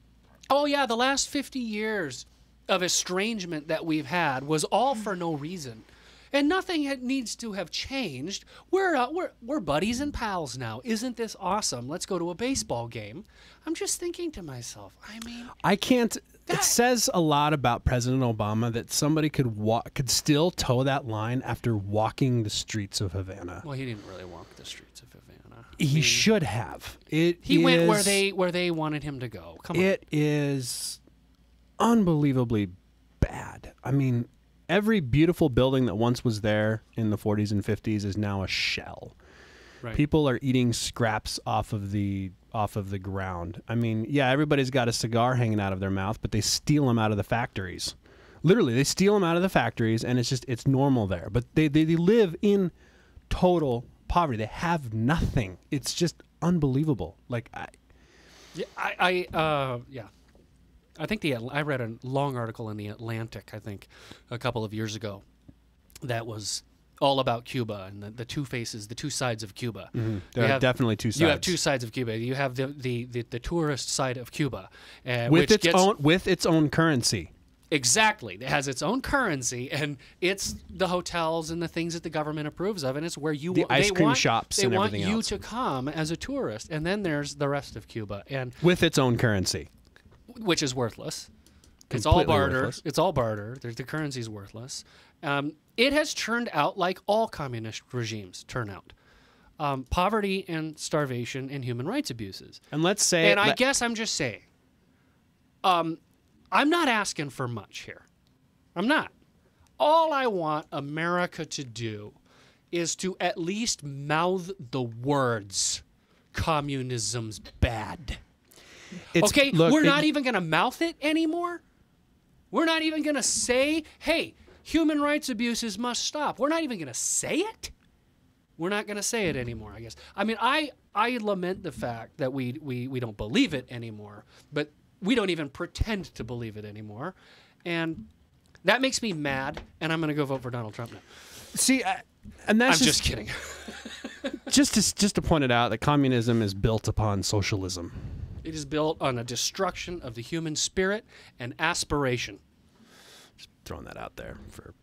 oh yeah, the last 50 years of estrangement that we've had was all for no reason. And nothing needs to have changed. We're buddies and pals now. Isn't this awesome? Let's go to a baseball game. I'm just thinking to myself, I mean, I can't. It says a lot about President Obama that somebody could still toe that line after walking the streets of Havana. well, he didn't really walk the streets of Havana. He should have. He went where they wanted him to go. Come on. It is unbelievably bad. I mean, every beautiful building that once was there in the 40s and 50s is now a shell. Right. People are eating scraps off of the ground. I mean, yeah, everybody's got a cigar hanging out of their mouth, but they steal them out of the factories. Literally, they steal them out of the factories, and it's normal there. But they live in total poverty. They have nothing. It's just unbelievable. Like, I think I read a long article in the Atlantic, I think, a couple of years ago, that was all about Cuba and the two faces, the two sides of Cuba. Mm-hmm. There are definitely two sides. You have two sides of Cuba. You have the tourist side of Cuba, with its own currency. Exactly. It has its own currency, and it's the hotels and the things that the government approves of, and it's where you ice cream shops and everything else. They want you to come as a tourist, and then there's the rest of Cuba, and with its own currency, which is worthless. It's Completely all barter. worthless. It's all barter. The currency's worthless. It has turned out like all communist regimes turn out. Poverty and starvation and human rights abuses. And let's say, I guess I'm just saying, I'm not asking for much here. I'm not. All I want America to do is to at least mouth the words, communism's bad. Okay, we're not even going to mouth it anymore. We're not even going to say, hey, human rights abuses must stop. We're not even going to say it. We're not going to say it anymore, I guess. I mean, I lament the fact that we don't believe it anymore, but we don't even pretend to believe it anymore. And that makes me mad, and I'm going to go vote for Donald Trump now. See, and that's I'm just kidding. just to point it out that communism is built upon socialism. It is built on a destruction of the human spirit and aspiration. Just throwing that out there for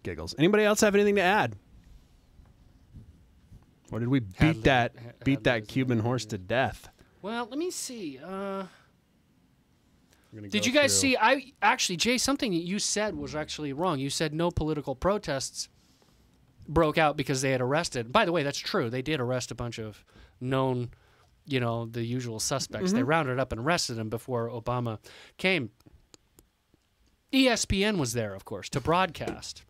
giggles. Anybody else have anything to add? Or did we beat that Cuban horse to death? Well, let me see. Did you guys see? Jay, something that you said was actually wrong. You said no political protests broke out because they had arrested. By the way, that's true. They did arrest a bunch of known, the usual suspects. Mm-hmm. They rounded up and arrested them before Obama came. ESPN was there, of course, to broadcast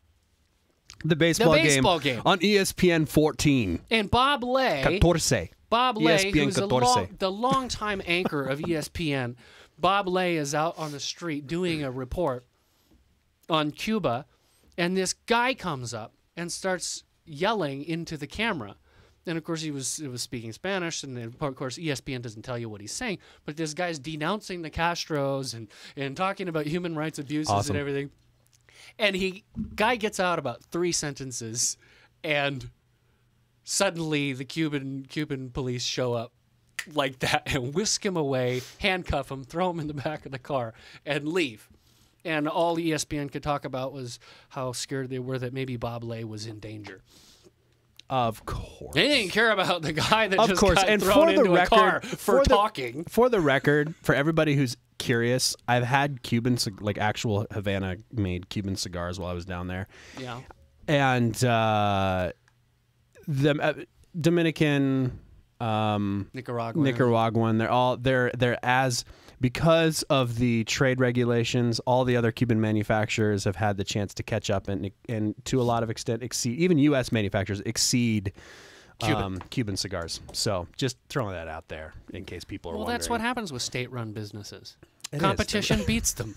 the baseball game on ESPN 14. And Bob Lay, 14. Bob Lay, ESPN who's 14. the longtime anchor of ESPN, Bob Lay is out on the street doing a report on Cuba, and this guy comes up and starts yelling into the camera. And of course, it was speaking Spanish, and then, of course, ESPN doesn't tell you what he's saying. But this guy's denouncing the Castros and talking about human rights abuses and everything. And guy gets out about 3 sentences, and suddenly the Cuban police show up like that and whisk him away, handcuff him, throw him in the back of the car, and leave. And all ESPN could talk about was how scared they were that maybe Bob Lay was in danger. Of course. They didn't care about the guy that just got got and thrown for into the a car record, for talking. For the record, for everybody who's curious, I've had actual Havana-made Cuban cigars while I was down there. Yeah. And the Dominican, Nicaraguan, they're as, because of the trade regulations, all the other Cuban manufacturers have had the chance to catch up and to a lot of extent exceed, even U.S. manufacturers exceed Cuban cigars. So just throwing that out there in case people are wondering. Well, that's what happens with state-run businesses. It Competition beats them.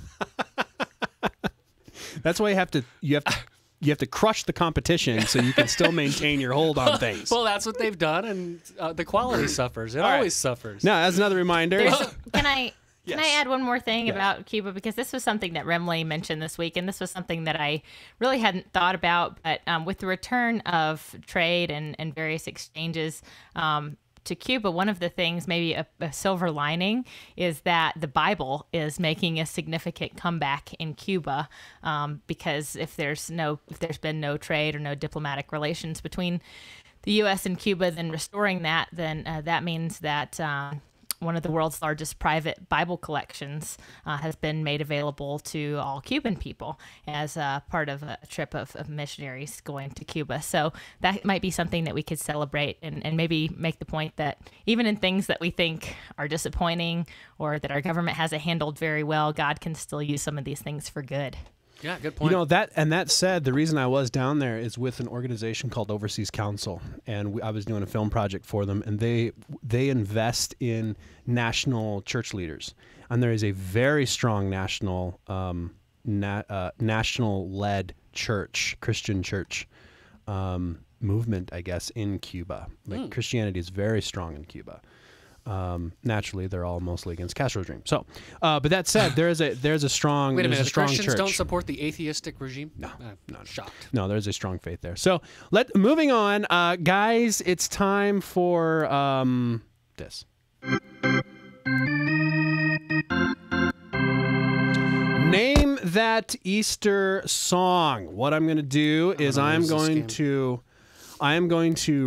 That's why you have to crush the competition so you can still maintain your hold on things. Well, that's what they've done, and the quality suffers. It always suffers. Now, as another reminder, Can I add one more thing about Cuba? Because this was something that Remley mentioned this week, and this was something that I really hadn't thought about. But with the return of trade and various exchanges to Cuba, one of the things, maybe a silver lining, is that the Bible is making a significant comeback in Cuba. Because if there's been no trade or no diplomatic relations between the U.S. and Cuba, then restoring that, then that means that one of the world's largest private Bible collections has been made available to all Cuban people as part of a trip of missionaries going to Cuba. So that might be something that we could celebrate and maybe make the point that even in things that we think are disappointing or that our government hasn't handled very well, God can still use some of these things for good. Yeah, good point. You know, that said, the reason I was down there is with an organization called Overseas Council, and I was doing a film project for them, and they invest in national church leaders, and there is a very strong national national-led church, Christian church movement, I guess, in Cuba. Like Christianity is very strong in Cuba. Naturally, they're all mostly against Castro's regime. So, but that said, there's a strong Wait a minute, a strong Christians church. don't support the atheistic regime? No, shocked. No, there's a strong faith there. So moving on, guys, it's time for this. Name that Easter song. What I'm going to do is I am going to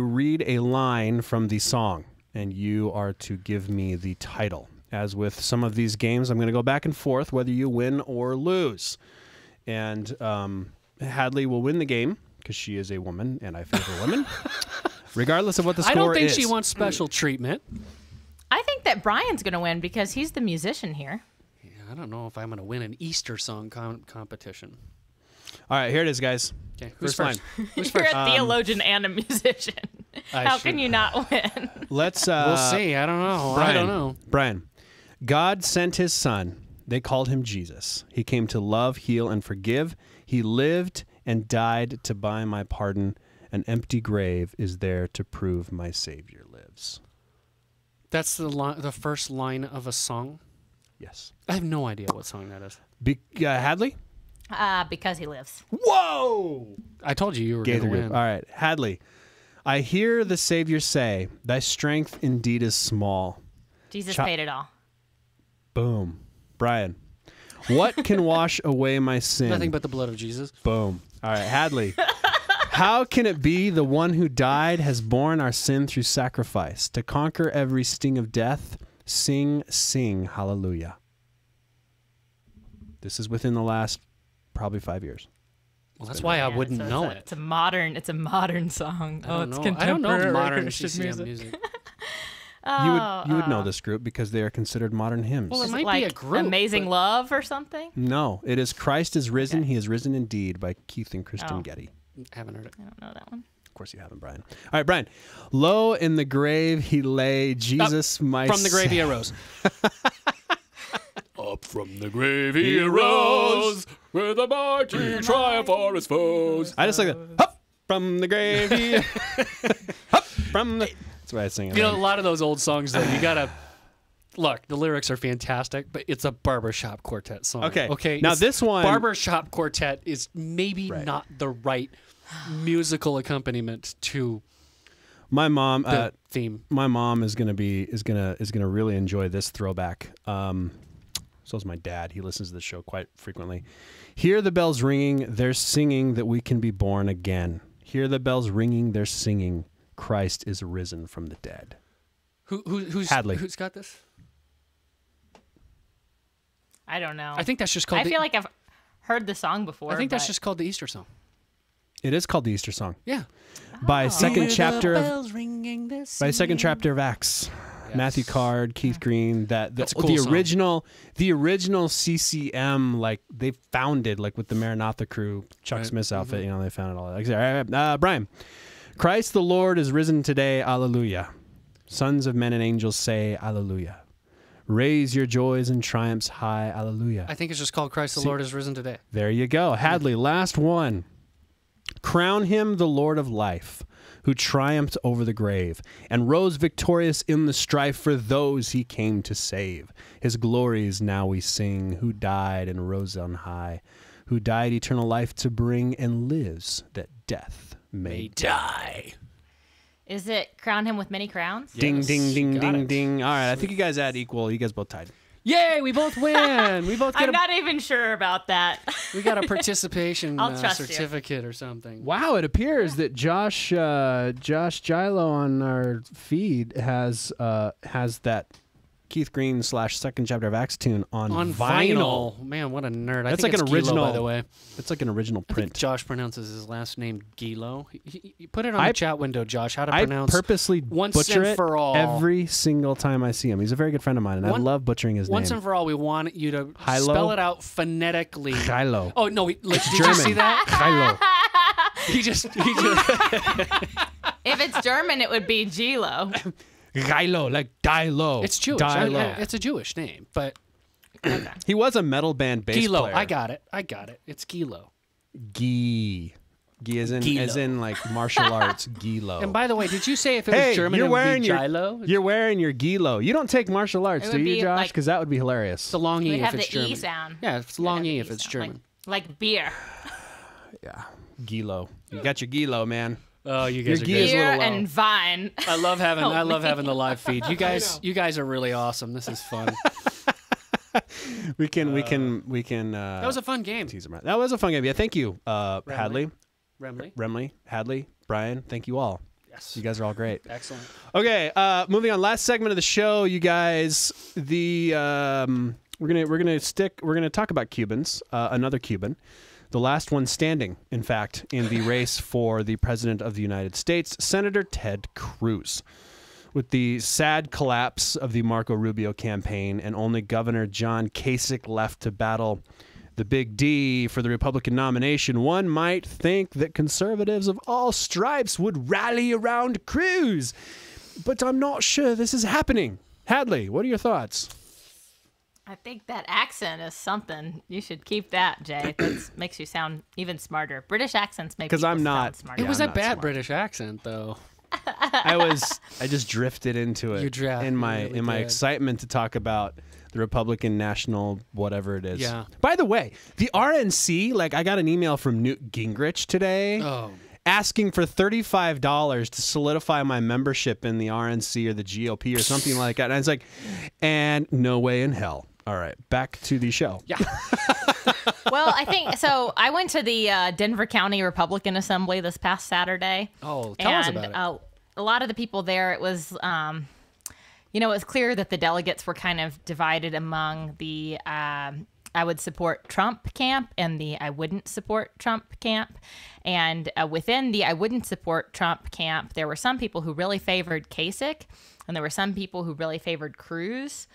read a line from the song, and you are to give me the title. As with some of these games, I'm going to go back and forth whether you win or lose. And Hadley will win the game because she is a woman, and I favor women, regardless of what the score is. I don't think she wants special treatment. I think that Brian's going to win because he's the musician here. Yeah, I don't know if I'm going to win an Easter song competition. All right, here it is, guys. Okay, who's first? Who's first? You're a theologian and a musician. How can you not win? Let's. We'll see. I don't know. I don't know. Brian, God sent his son. They called him Jesus. He came to love, heal, and forgive. He lived and died to buy my pardon. An empty grave is there to prove my Savior lives. That's the first line of a song? Yes. I have no idea what song that is. Hadley? Because he lives. Whoa! I told you were going to win. All right, Hadley. I hear the Savior say, thy strength indeed is small. Jesus paid it all. Boom. Brian. What can wash away my sin? Nothing but the blood of Jesus. Boom. All right, Hadley. How can it be the one who died has borne our sin through sacrifice to conquer every sting of death? Sing, sing, hallelujah. This is within the last probably 5 years. Well, that's why I wouldn't know it. It's a modern song. It's contemporary. I don't know modern Christian music. You would know this group because they are considered modern hymns. Well, it might be a group. Amazing Love or something? No, it is Christ is Risen, He is Risen Indeed by Keith and Kristen Getty. Haven't heard it. I don't know that one. Of course you haven't, Brian. All right, Brian. Low in the grave he lay, Jesus my From the grave he arose. Up from the grave he arose, with a mighty triumph for his foes. I just like that. Up from the grave he... Up from the... That's why I sing it. You know, a lot of those old songs, though, you gotta... Look, the lyrics are fantastic, but it's a barbershop quartet song. Okay. Now this one... Barbershop quartet is maybe not the right musical accompaniment to my mom the theme. My mom is gonna really enjoy this throwback. So is my dad. He listens to the show quite frequently. Hear the bells ringing, they're singing that we can be born again. Hear the bells ringing, they're singing, Christ is risen from the dead. Who's Hadley? Who's got this? I don't know. I think that's just called. I feel like I've heard the song before. I think that's just called the Easter song. It is called the Easter song. Yeah. By second chapter of Acts. Yes. Matthew Card, Keith Green, that's a cool song. The original CCM, like they founded, like with the Maranatha crew, Chuck Smith's outfit, you know, they founded all that. Brian, Christ the Lord is risen today, alleluia. Sons of men and angels say, alleluia. Raise your joys and triumphs high, alleluia. I think it's just called Christ the Lord is risen today. There you go. Hadley, last one. Crown him the Lord of life, who triumphed over the grave, and rose victorious in the strife for those he came to save. His glories now we sing, who died and rose on high, who died eternal life to bring, and lives that death may die. Is it crown him with many crowns? Ding, Yes, ding, ding, you got ding, it. ding. All right, I think you guys had equal. You guys both tied. Yay, we both win. We both get I'm not even sure about that. we got a participation I'll trust you. certificate or something. Wow, it appears that Josh Gilo on our feed has that Keith Green / second chapter of Acts tune on vinyl. Man, what a nerd. That's I think like an it's Gilo, original, by the way. It's like an original I think print. Josh pronounces his last name Gilo. You put it on I- the chat window, Josh, how to I pronounce purposely once butcher and it for all. every single time I see him. He's a very good friend of mine, and I One- love butchering his Once name. and for all, we want you to Hilo? spell it out phonetically. Gilo. Oh, no, did you German. see that? Gilo. He just If it's German, it would be Gilo. Gilo, like die low. it's Jewish. Die low. It's a Jewish name, but He was a metal band bass Gilo. player. I got it. It's Gilo. Gi. Gi as Gilo. in like martial arts. Gilo. And by the way, did you say if it Hey, was German, you're it would wearing be your Gilo? you're wearing your Gilo. You don't take martial arts, It do would you, be Josh? like- Because that would be hilarious. It's a long We E have if it's the German. E sound. Yeah, it's a long We E have if the it's sound, German. Like beer. Yeah, Gilo. You got your Gilo, man. Oh, you Your guys are Gi great. is a Beer little low. and vine. I love having Oh, having the live feed. You guys are really awesome. This is fun. We can. That was a fun game. tease him out. That was a fun game. Yeah, thank you, Hadley, Remley. Remley, Hadley, Brian. Thank you all. Yes. You guys are all great. Excellent. Okay, moving on. Last segment of the show, you guys. We're gonna talk about Cubans. Another Cuban, the last one standing, in fact, in the race for the president of the United States, Senator Ted Cruz. With the sad collapse of the Marco Rubio campaign and only Governor John Kasich left to battle the Big D for the Republican nomination, one might think that conservatives of all stripes would rally around Cruz. But I'm not sure this is happening. Hadley, what are your thoughts? I think that accent is something. You should keep that, Jay. That makes you sound even smarter. British accents make 'Cause people I'm not- sound smarter. It was I'm a not bad smart. British accent, though. I just drifted into it You really in my did. excitement to talk about the Republican National whatever it is. Yeah. By the way, the RNC, like I got an email from Newt Gingrich today. Oh. Asking for $35 to solidify my membership in the RNC or the GOP or something like that. And I was like, and no way in hell. All right, back to the show. Yeah. Well, I think so. I went to the Denver County Republican Assembly this past Saturday. Oh, tell us and about it. a lot of the people there, it was, it was clear that the delegates were kind of divided among the I would support Trump camp and the I wouldn't support Trump camp. And within the I wouldn't support Trump camp, there were some people who really favored Kasich, and there were some people who really favored Cruz.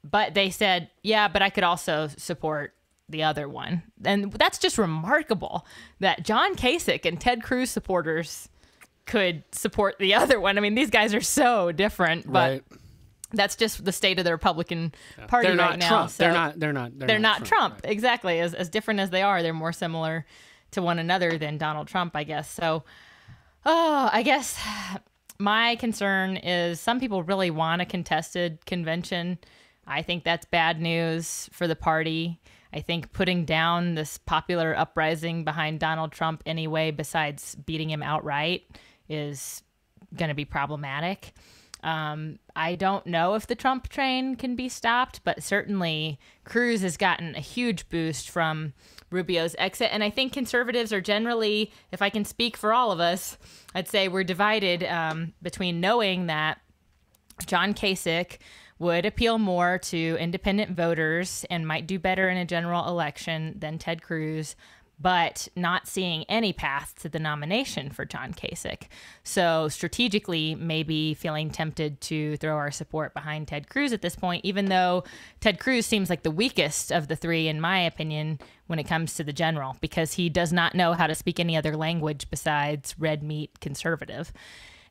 But they said, yeah, but I could also support the other one. And that's just remarkable that John Kasich and Ted Cruz supporters could support the other one. I mean, these guys are so different, but Right. that's just the state of the Republican Party They're right not now. Trump. So They're not they're not Trump. Right. Exactly. As different as they are, they're more similar to one another than Donald Trump, I guess. So, I guess my concern is some people really want a contested convention. I think that's bad news for the party. I think putting down this popular uprising behind Donald Trump anyway, besides beating him outright, is going to be problematic. I don't know if the Trump train can be stopped, but certainly Cruz has gotten a huge boost from Rubio's exit. And I think conservatives are generally, if I can speak for all of us, I'd say we're divided between knowing that John Kasich would appeal more to independent voters and might do better in a general election than Ted Cruz, but not seeing any path to the nomination for John Kasich. So strategically, maybe feeling tempted to throw our support behind Ted Cruz at this point, even though Ted Cruz seems like the weakest of the three, in my opinion, when it comes to the general, because he does not know how to speak any other language besides red meat conservative.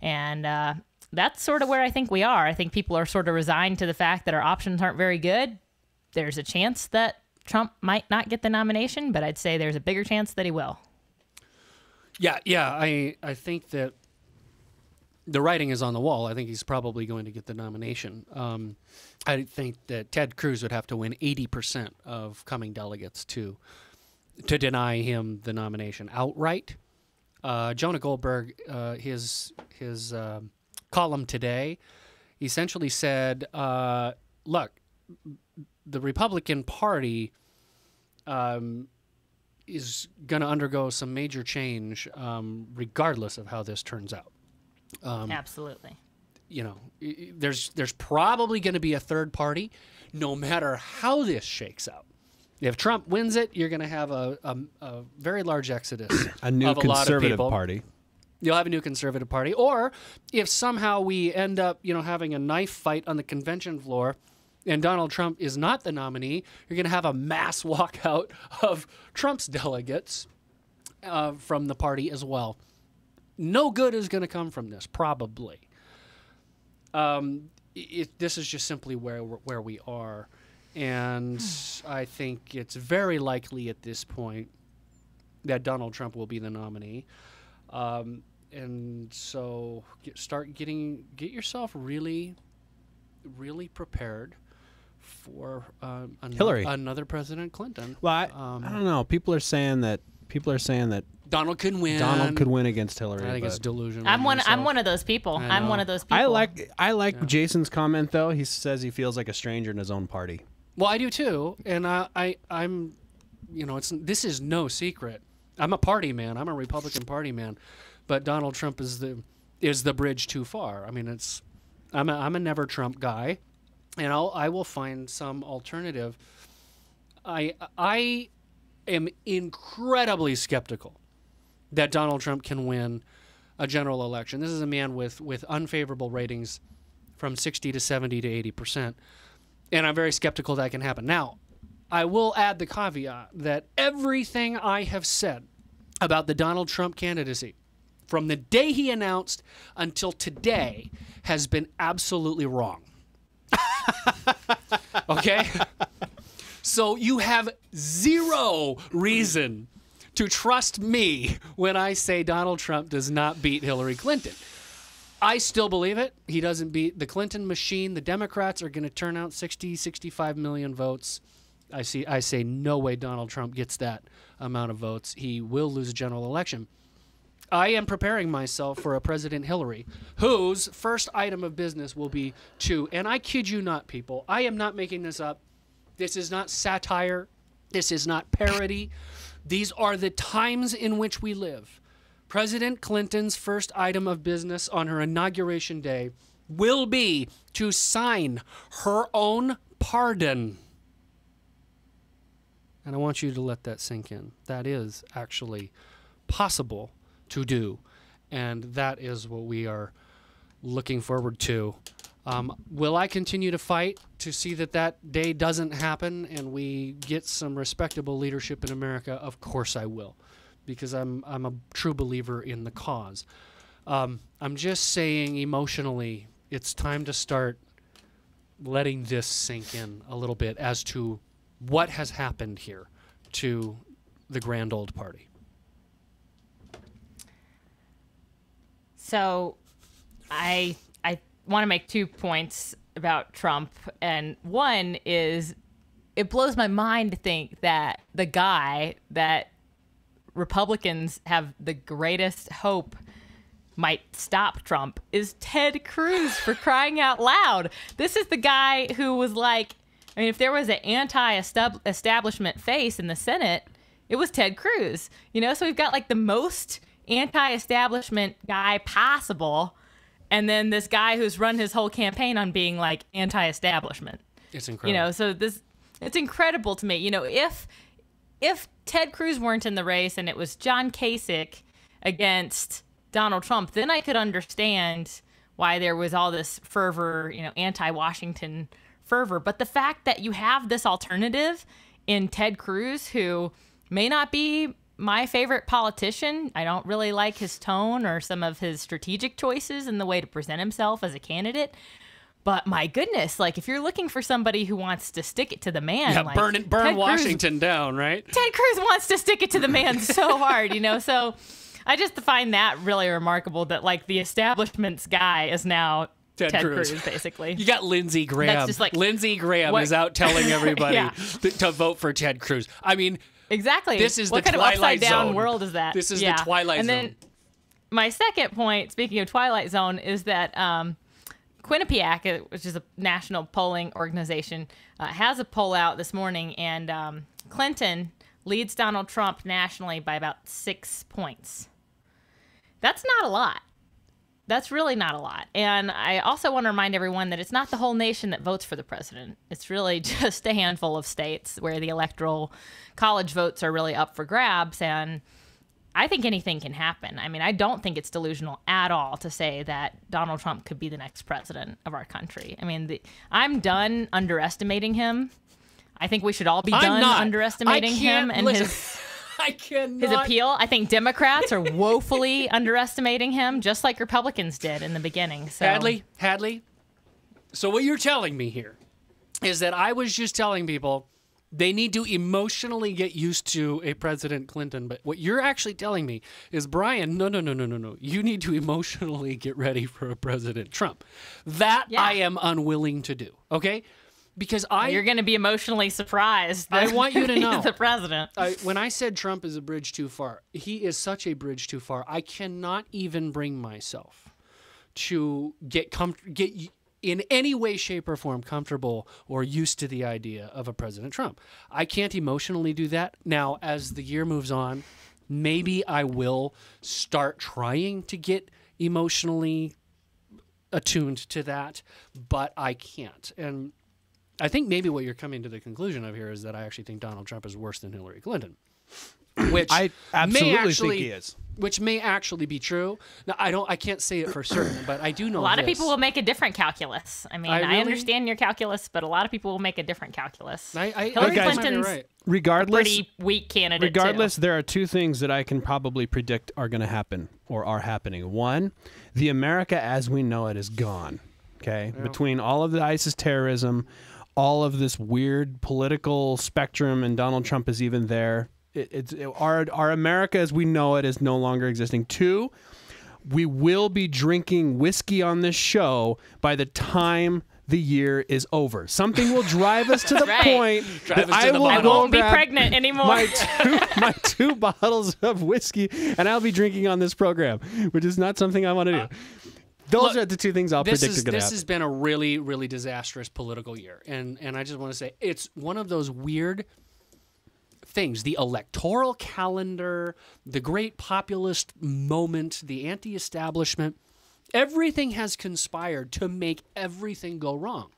And that's sort of where I think we are. I think people are sort of resigned to the fact that our options aren't very good. There's a chance that Trump might not get the nomination, but I'd say there's a bigger chance that he will. Yeah. I think that the writing is on the wall. I think he's probably going to get the nomination. I think that Ted Cruz would have to win 80% of coming delegates to deny him the nomination outright. Jonah Goldberg, his column today, essentially said, look, the Republican Party is going to undergo some major change regardless of how this turns out. Absolutely. You know, there's probably going to be a third party no matter how this shakes out. If Trump wins it, you're going to have a very large exodus A new of a lot of conservative people. party. You'll have a new conservative party. Or if somehow we end up, having a knife fight on the convention floor and Donald Trump is not the nominee, you're going to have a mass walkout of Trump's delegates from the party as well. No good is going to come from this, probably. This is just simply where we are. And I think it's very likely at this point that Donald Trump will be the nominee. And so get yourself really, really prepared for Hillary. another President Clinton. Well, I don't know. People are saying that Donald could win. Donald could win against Hillary. I think it's but delusional. I'm one myself. of those people. I I'm know. one of those people. I like Jason's comment though. He says he feels like a stranger in his own party. Well, I do too, and I'm, this is no secret. I'm a party man. I'm a Republican Party man, but Donald Trump is the bridge too far. I mean, I'm a never Trump guy, and I will find some alternative. I am incredibly skeptical that Donald Trump can win a general election. This is a man with unfavorable ratings from 60 to 70 to 80%. And I'm very skeptical that can happen. Now, I will add the caveat that everything I have said about the Donald Trump candidacy from the day he announced until today has been absolutely wrong. Okay? So you have zero reason to trust me when I say Donald Trump does not beat Hillary Clinton. I still believe it. He doesn't beat the Clinton machine. The Democrats are going to turn out 60, 65 million votes. I say no way Donald Trump gets that amount of votes. He will lose a general election. I am preparing myself for a President Hillary, whose first item of business will be to, and I kid you not, people, I am not making this up. This is not satire. This is not parody. These are the times in which we live. President Clinton's first item of business on her inauguration day will be to sign her own pardon. And I want you to let that sink in. That is actually possible to do. And that is what we are looking forward to. Will I continue to fight to see that day doesn't happen and we get some respectable leadership in America? Of course I will, because I'm a true believer in the cause. I'm just saying emotionally, it's time to start letting this sink in a little bit as to what has happened here to the grand old party. So I want to make 2 points about Trump. And one is, it blows my mind to think that the guy that Republicans have the greatest hope might stop Trump is Ted Cruz, for crying out loud. This is the guy who was like, I mean, if there was an anti-establishment face in the Senate, it was Ted Cruz. So we've got like the most anti-establishment guy possible, and then this guy who's run his whole campaign on being like anti-establishment. It's incredible. So it's incredible to me. If Ted Cruz weren't in the race and it was John Kasich against Donald Trump, then I could understand why there was all this fervor, anti-Washington fervor. But the fact that you have this alternative in Ted Cruz, who may not be my favorite politician. I don't really like his tone or some of his strategic choices in the way to present himself as a candidate. But my goodness, like if you're looking for somebody who wants to stick it to the man, Yeah, like burn Washington down, right? Ted Cruz wants to stick it to the man so hard, So I just find that really remarkable that like the establishment's guy is now Ted Cruz, basically. You got Lindsey Graham. That's just like, Lindsey Graham is out telling everybody Yeah. to vote for Ted Cruz. I mean, exactly. this is what the kind Twilight of upside down Zone. world is that? This is the Twilight and Zone. Then my second point, speaking of Twilight Zone, is that Quinnipiac, which is a national polling organization, has a poll out this morning, and Clinton leads Donald Trump nationally by about 6 points. That's not a lot. That's really not a lot. And I also want to remind everyone that it's not the whole nation that votes for the president. It's really just a handful of states where the electoral college votes are really up for grabs. And I think anything can happen. I mean, I don't think it's delusional at all to say that Donald Trump could be the next president of our country. I mean, I'm done underestimating him. I think we should all be done underestimating him and his appeal. I think Democrats are woefully underestimating him, just like Republicans did in the beginning. So. Hadley. So what you're telling me here is that I was just telling people they need to emotionally get used to a President Clinton. But what you're actually telling me is, Brian, no. You need to emotionally get ready for a President Trump. That I am unwilling to do. Okay? Because you're going to be emotionally surprised. I want you to know. He's the president. When I said Trump is a bridge too far, he is such a bridge too far. I cannot even bring myself to get in any way, shape, or form comfortable or used to the idea of a President Trump. I can't emotionally do that. Now, as the year moves on, maybe I will start trying to get emotionally attuned to that, but I can't. And I think maybe what you're coming to the conclusion of here is that I actually think Donald Trump is worse than Hillary Clinton. Which I absolutely think he is. Which may actually be true. Now, I can't say it for certain, but I do know a lot of people will make a different calculus. I mean, I understand your calculus, but a lot of people will make a different calculus. Hillary Clinton's a pretty weak candidate. Regardless, too. there are two things that I can probably predict are going to happen or are happening. One, the America as we know it is gone. Okay, between all of the ISIS terrorism, all of this weird political spectrum, and Donald Trump is even there. Our America as we know it is no longer existing. Two, we will be drinking whiskey on this show by the time the year is over. Something will drive us to the point that I won't be pregnant anymore. My two bottles of whiskey, and I'll be drinking on this program, which is not something I want to do. Those are the two things I'll predict are going to happen. This has been a really, really disastrous political year. And I just want to say, it's one of those weird things. The electoral calendar, the great populist moment, the anti-establishment, everything has conspired to make everything go wrong.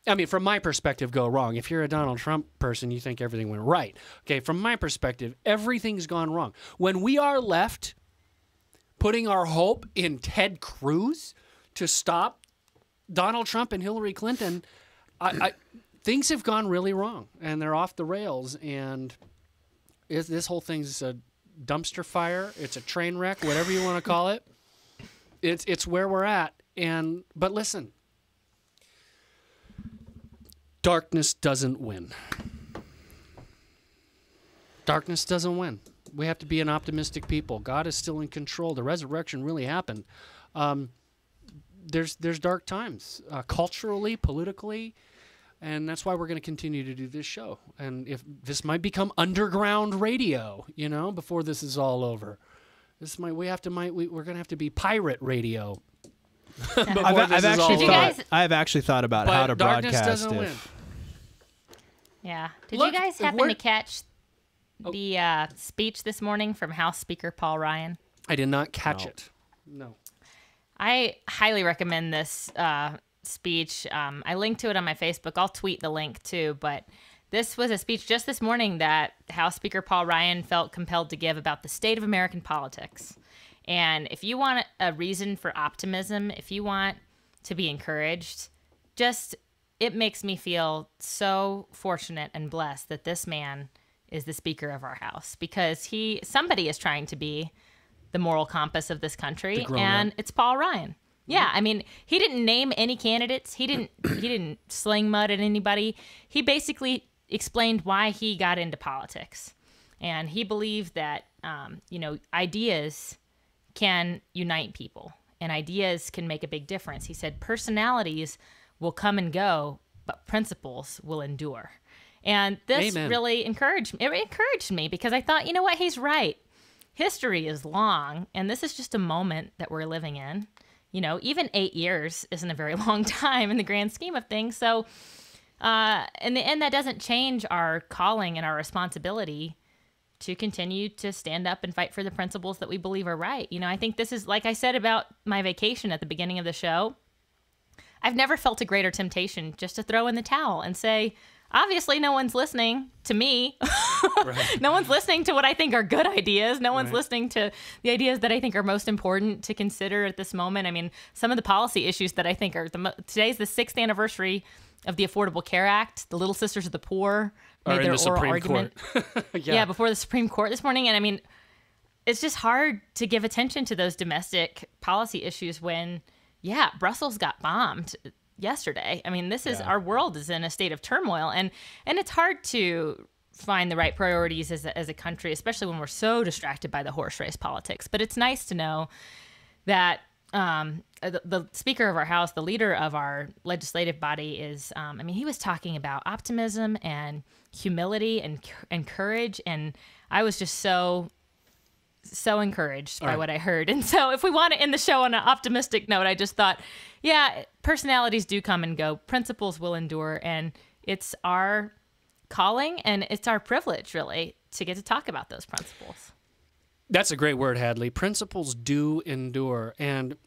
I mean, from my perspective, go wrong. If you're a Donald Trump person, you think everything went right. Okay, from my perspective, everything's gone wrong. When we are left putting our hope in Ted Cruz to stop Donald Trump and Hillary Clinton, things have gone really wrong, and they're off the rails, and this whole thing's a dumpster fire. It's a train wreck, whatever you want to call it. It's where we're at, but listen, darkness doesn't win. Darkness doesn't win. We have to be an optimistic people. God is still in control. The resurrection really happened. There's dark times, culturally, politically, and that's why we're going to continue to do this show. And if this might become underground radio, before this is all over, we're going to have to be pirate radio. I've actually thought about how to broadcast doesn't win. Yeah. Did you guys happen to catch the speech this morning from House Speaker Paul Ryan? I did not catch it. No. I highly recommend this speech. I linked to it on my Facebook. I'll tweet the link too. But this was a speech just this morning that House Speaker Paul Ryan felt compelled to give about the state of American politics. And if you want a reason for optimism, if you want to be encouraged, it makes me feel so fortunate and blessed that this man is the Speaker of our House, because somebody is trying to be the moral compass of this country, and it's Paul Ryan. Yeah, I mean, he didn't name any candidates. He didn't sling mud at anybody. He basically explained why he got into politics. And he believed that, ideas can unite people and ideas can make a big difference. He said personalities will come and go, but principles will endure. And this Amen. really encouraged me because I thought, you know what, he's right. History is long, and this is just a moment that we're living in. Even 8 years isn't a very long time in the grand scheme of things. So in the end, that doesn't change our calling and our responsibility to continue to stand up and fight for the principles that we believe are right. I think this is, like I said about my vacation at the beginning of the show, I've never felt a greater temptation just to throw in the towel and say, obviously no one's listening to me. Right. No one's listening to what I think are good ideas. No one's listening to the ideas that I think are most important to consider at this moment. I mean, some of the policy issues that I think are today's the 6th anniversary of the Affordable Care Act. The Little Sisters of the Poor made their oral argument. Yeah, before the Supreme Court this morning. And I mean, it's just hard to give attention to those domestic policy issues when, Brussels got bombed yesterday. I mean, this is our world is in a state of turmoil, and it's hard to find the right priorities as a country, especially when we're so distracted by the horse race politics. But it's nice to know that the Speaker of our House, the leader of our legislative body, is, he was talking about optimism and humility and courage, and I was just so encouraged by what I heard. And so if we want to end the show on an optimistic note, I just thought, personalities do come and go. Principles will endure. And it's our calling and it's our privilege, really, to get to talk about those principles. That's a great word, Hadley. Principles do endure. And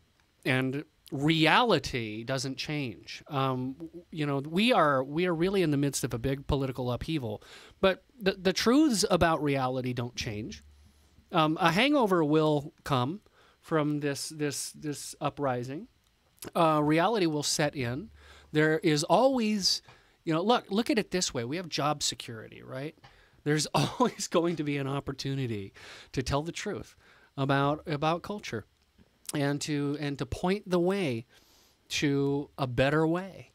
reality doesn't change. We are really in the midst of a big political upheaval. But the truths about reality don't change. A hangover will come from this uprising. Reality will set in. There is always, look at it this way. We have job security, right? There's always going to be an opportunity to tell the truth about culture and to point the way to a better way.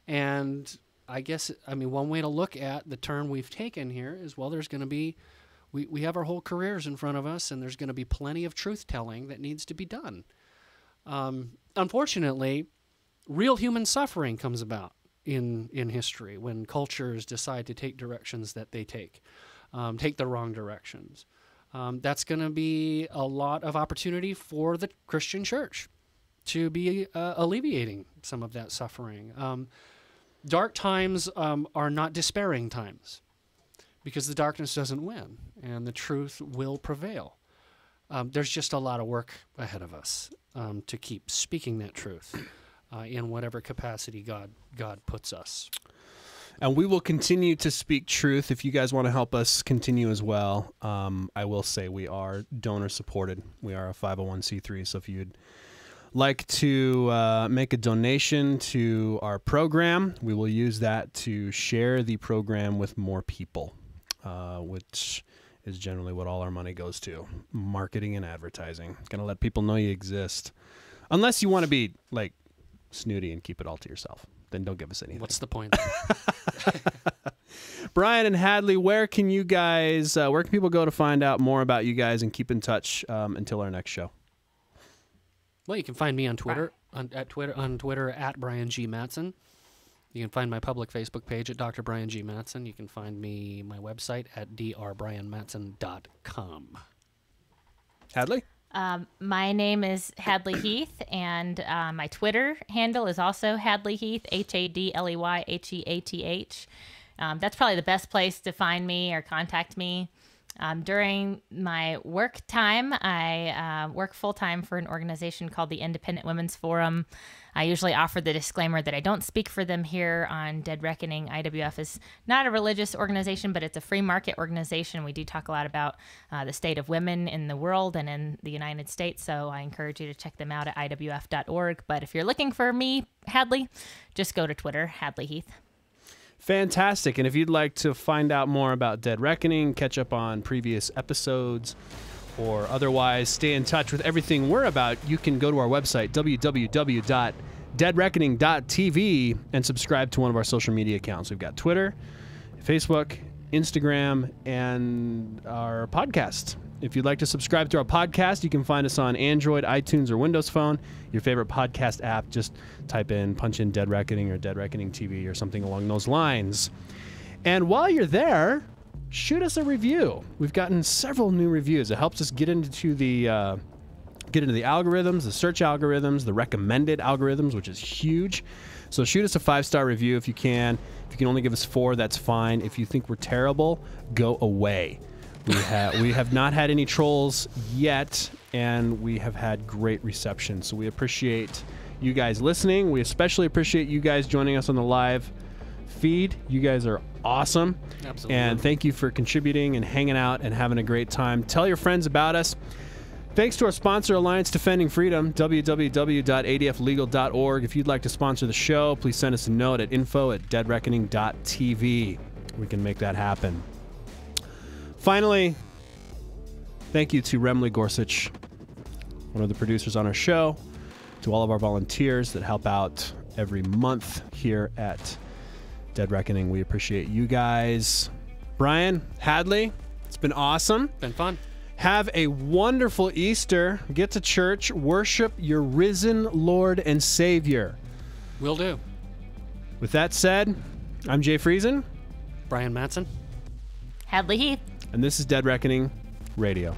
And I guess, one way to look at the turn we've taken here is, there's going to be we have our whole careers in front of us, and there's going to be plenty of truth-telling that needs to be done. Unfortunately, real human suffering comes about in history when cultures decide to take directions that they take the wrong directions. That's going to be a lot of opportunity for the Christian church to be alleviating some of that suffering. Dark times are not despairing times, because the darkness doesn't win and the truth will prevail. There's just a lot of work ahead of us to keep speaking that truth in whatever capacity God puts us. And we will continue to speak truth. If you guys want to help us continue as well, I will say we are donor supported. We are a 501c3, so if you'd like to make a donation to our program, we will use that to share the program with more people. Which is generally what all our money goes to. Marketing and advertising. Gonna let people know you exist. Unless you want to be, snooty and keep it all to yourself. Then don't give us anything. What's the point? Brian and Hadley, where can people go to find out more about you guys and keep in touch until our next show? Well, you can find me on Twitter, on Twitter at Brian G. Mattson. You can find my public Facebook page at Dr. Brian G. Mattson. You can find my website at drbrianmattson.com. Hadley? My name is Hadley Heath, and my Twitter handle is also Hadley Heath, HadleyHeath. That's probably the best place to find me or contact me. During my work time, I work full-time for an organization called the Independent Women's Forum. I usually offer the disclaimer that I don't speak for them here on Dead Reckoning. IWF is not a religious organization, but it's a free market organization. We do talk a lot about the state of women in the world and in the United States, so I encourage you to check them out at IWF.org. But if you're looking for me, Hadley, just go to Twitter, Hadley Heath. Fantastic. And if you'd like to find out more about Dead Reckoning, catch up on previous episodes, or otherwise stay in touch with everything we're about, you can go to our website, www.deadreckoning.tv, and subscribe to one of our social media accounts. We've got Twitter, Facebook, Instagram, and our podcast. If you'd like to subscribe to our podcast, you can find us on Android, iTunes, or Windows Phone. Your favorite podcast app, just punch in Dead Reckoning or Dead Reckoning TV or something along those lines. And while you're there, shoot us a review. We've gotten several new reviews. It helps us get into the algorithms, the search algorithms, the recommended algorithms, which is huge. So shoot us a 5-star review if you can. If you can only give us 4, that's fine. If you think we're terrible, go away. We have not had any trolls yet, and we have had great reception. So we appreciate you guys listening. We especially appreciate you guys joining us on the live feed. You guys are awesome. Absolutely. And thank you for contributing and hanging out and having a great time. Tell your friends about us. Thanks to our sponsor, Alliance Defending Freedom, www.adflegal.org. If you'd like to sponsor the show, please send us a note at info@deadreckoning.tv. We can make that happen. Finally, thank you to Remley Gorsuch, one of the producers on our show, to all of our volunteers that help out every month here at Dead Reckoning. We appreciate you guys. Brian, Hadley, it's been awesome. Been fun. Have a wonderful Easter. Get to church. Worship your risen Lord and Savior. Will do. With that said, I'm Jay Friesen. Brian Mattson. Hadley Heath. And this is Dead Reckoning Radio.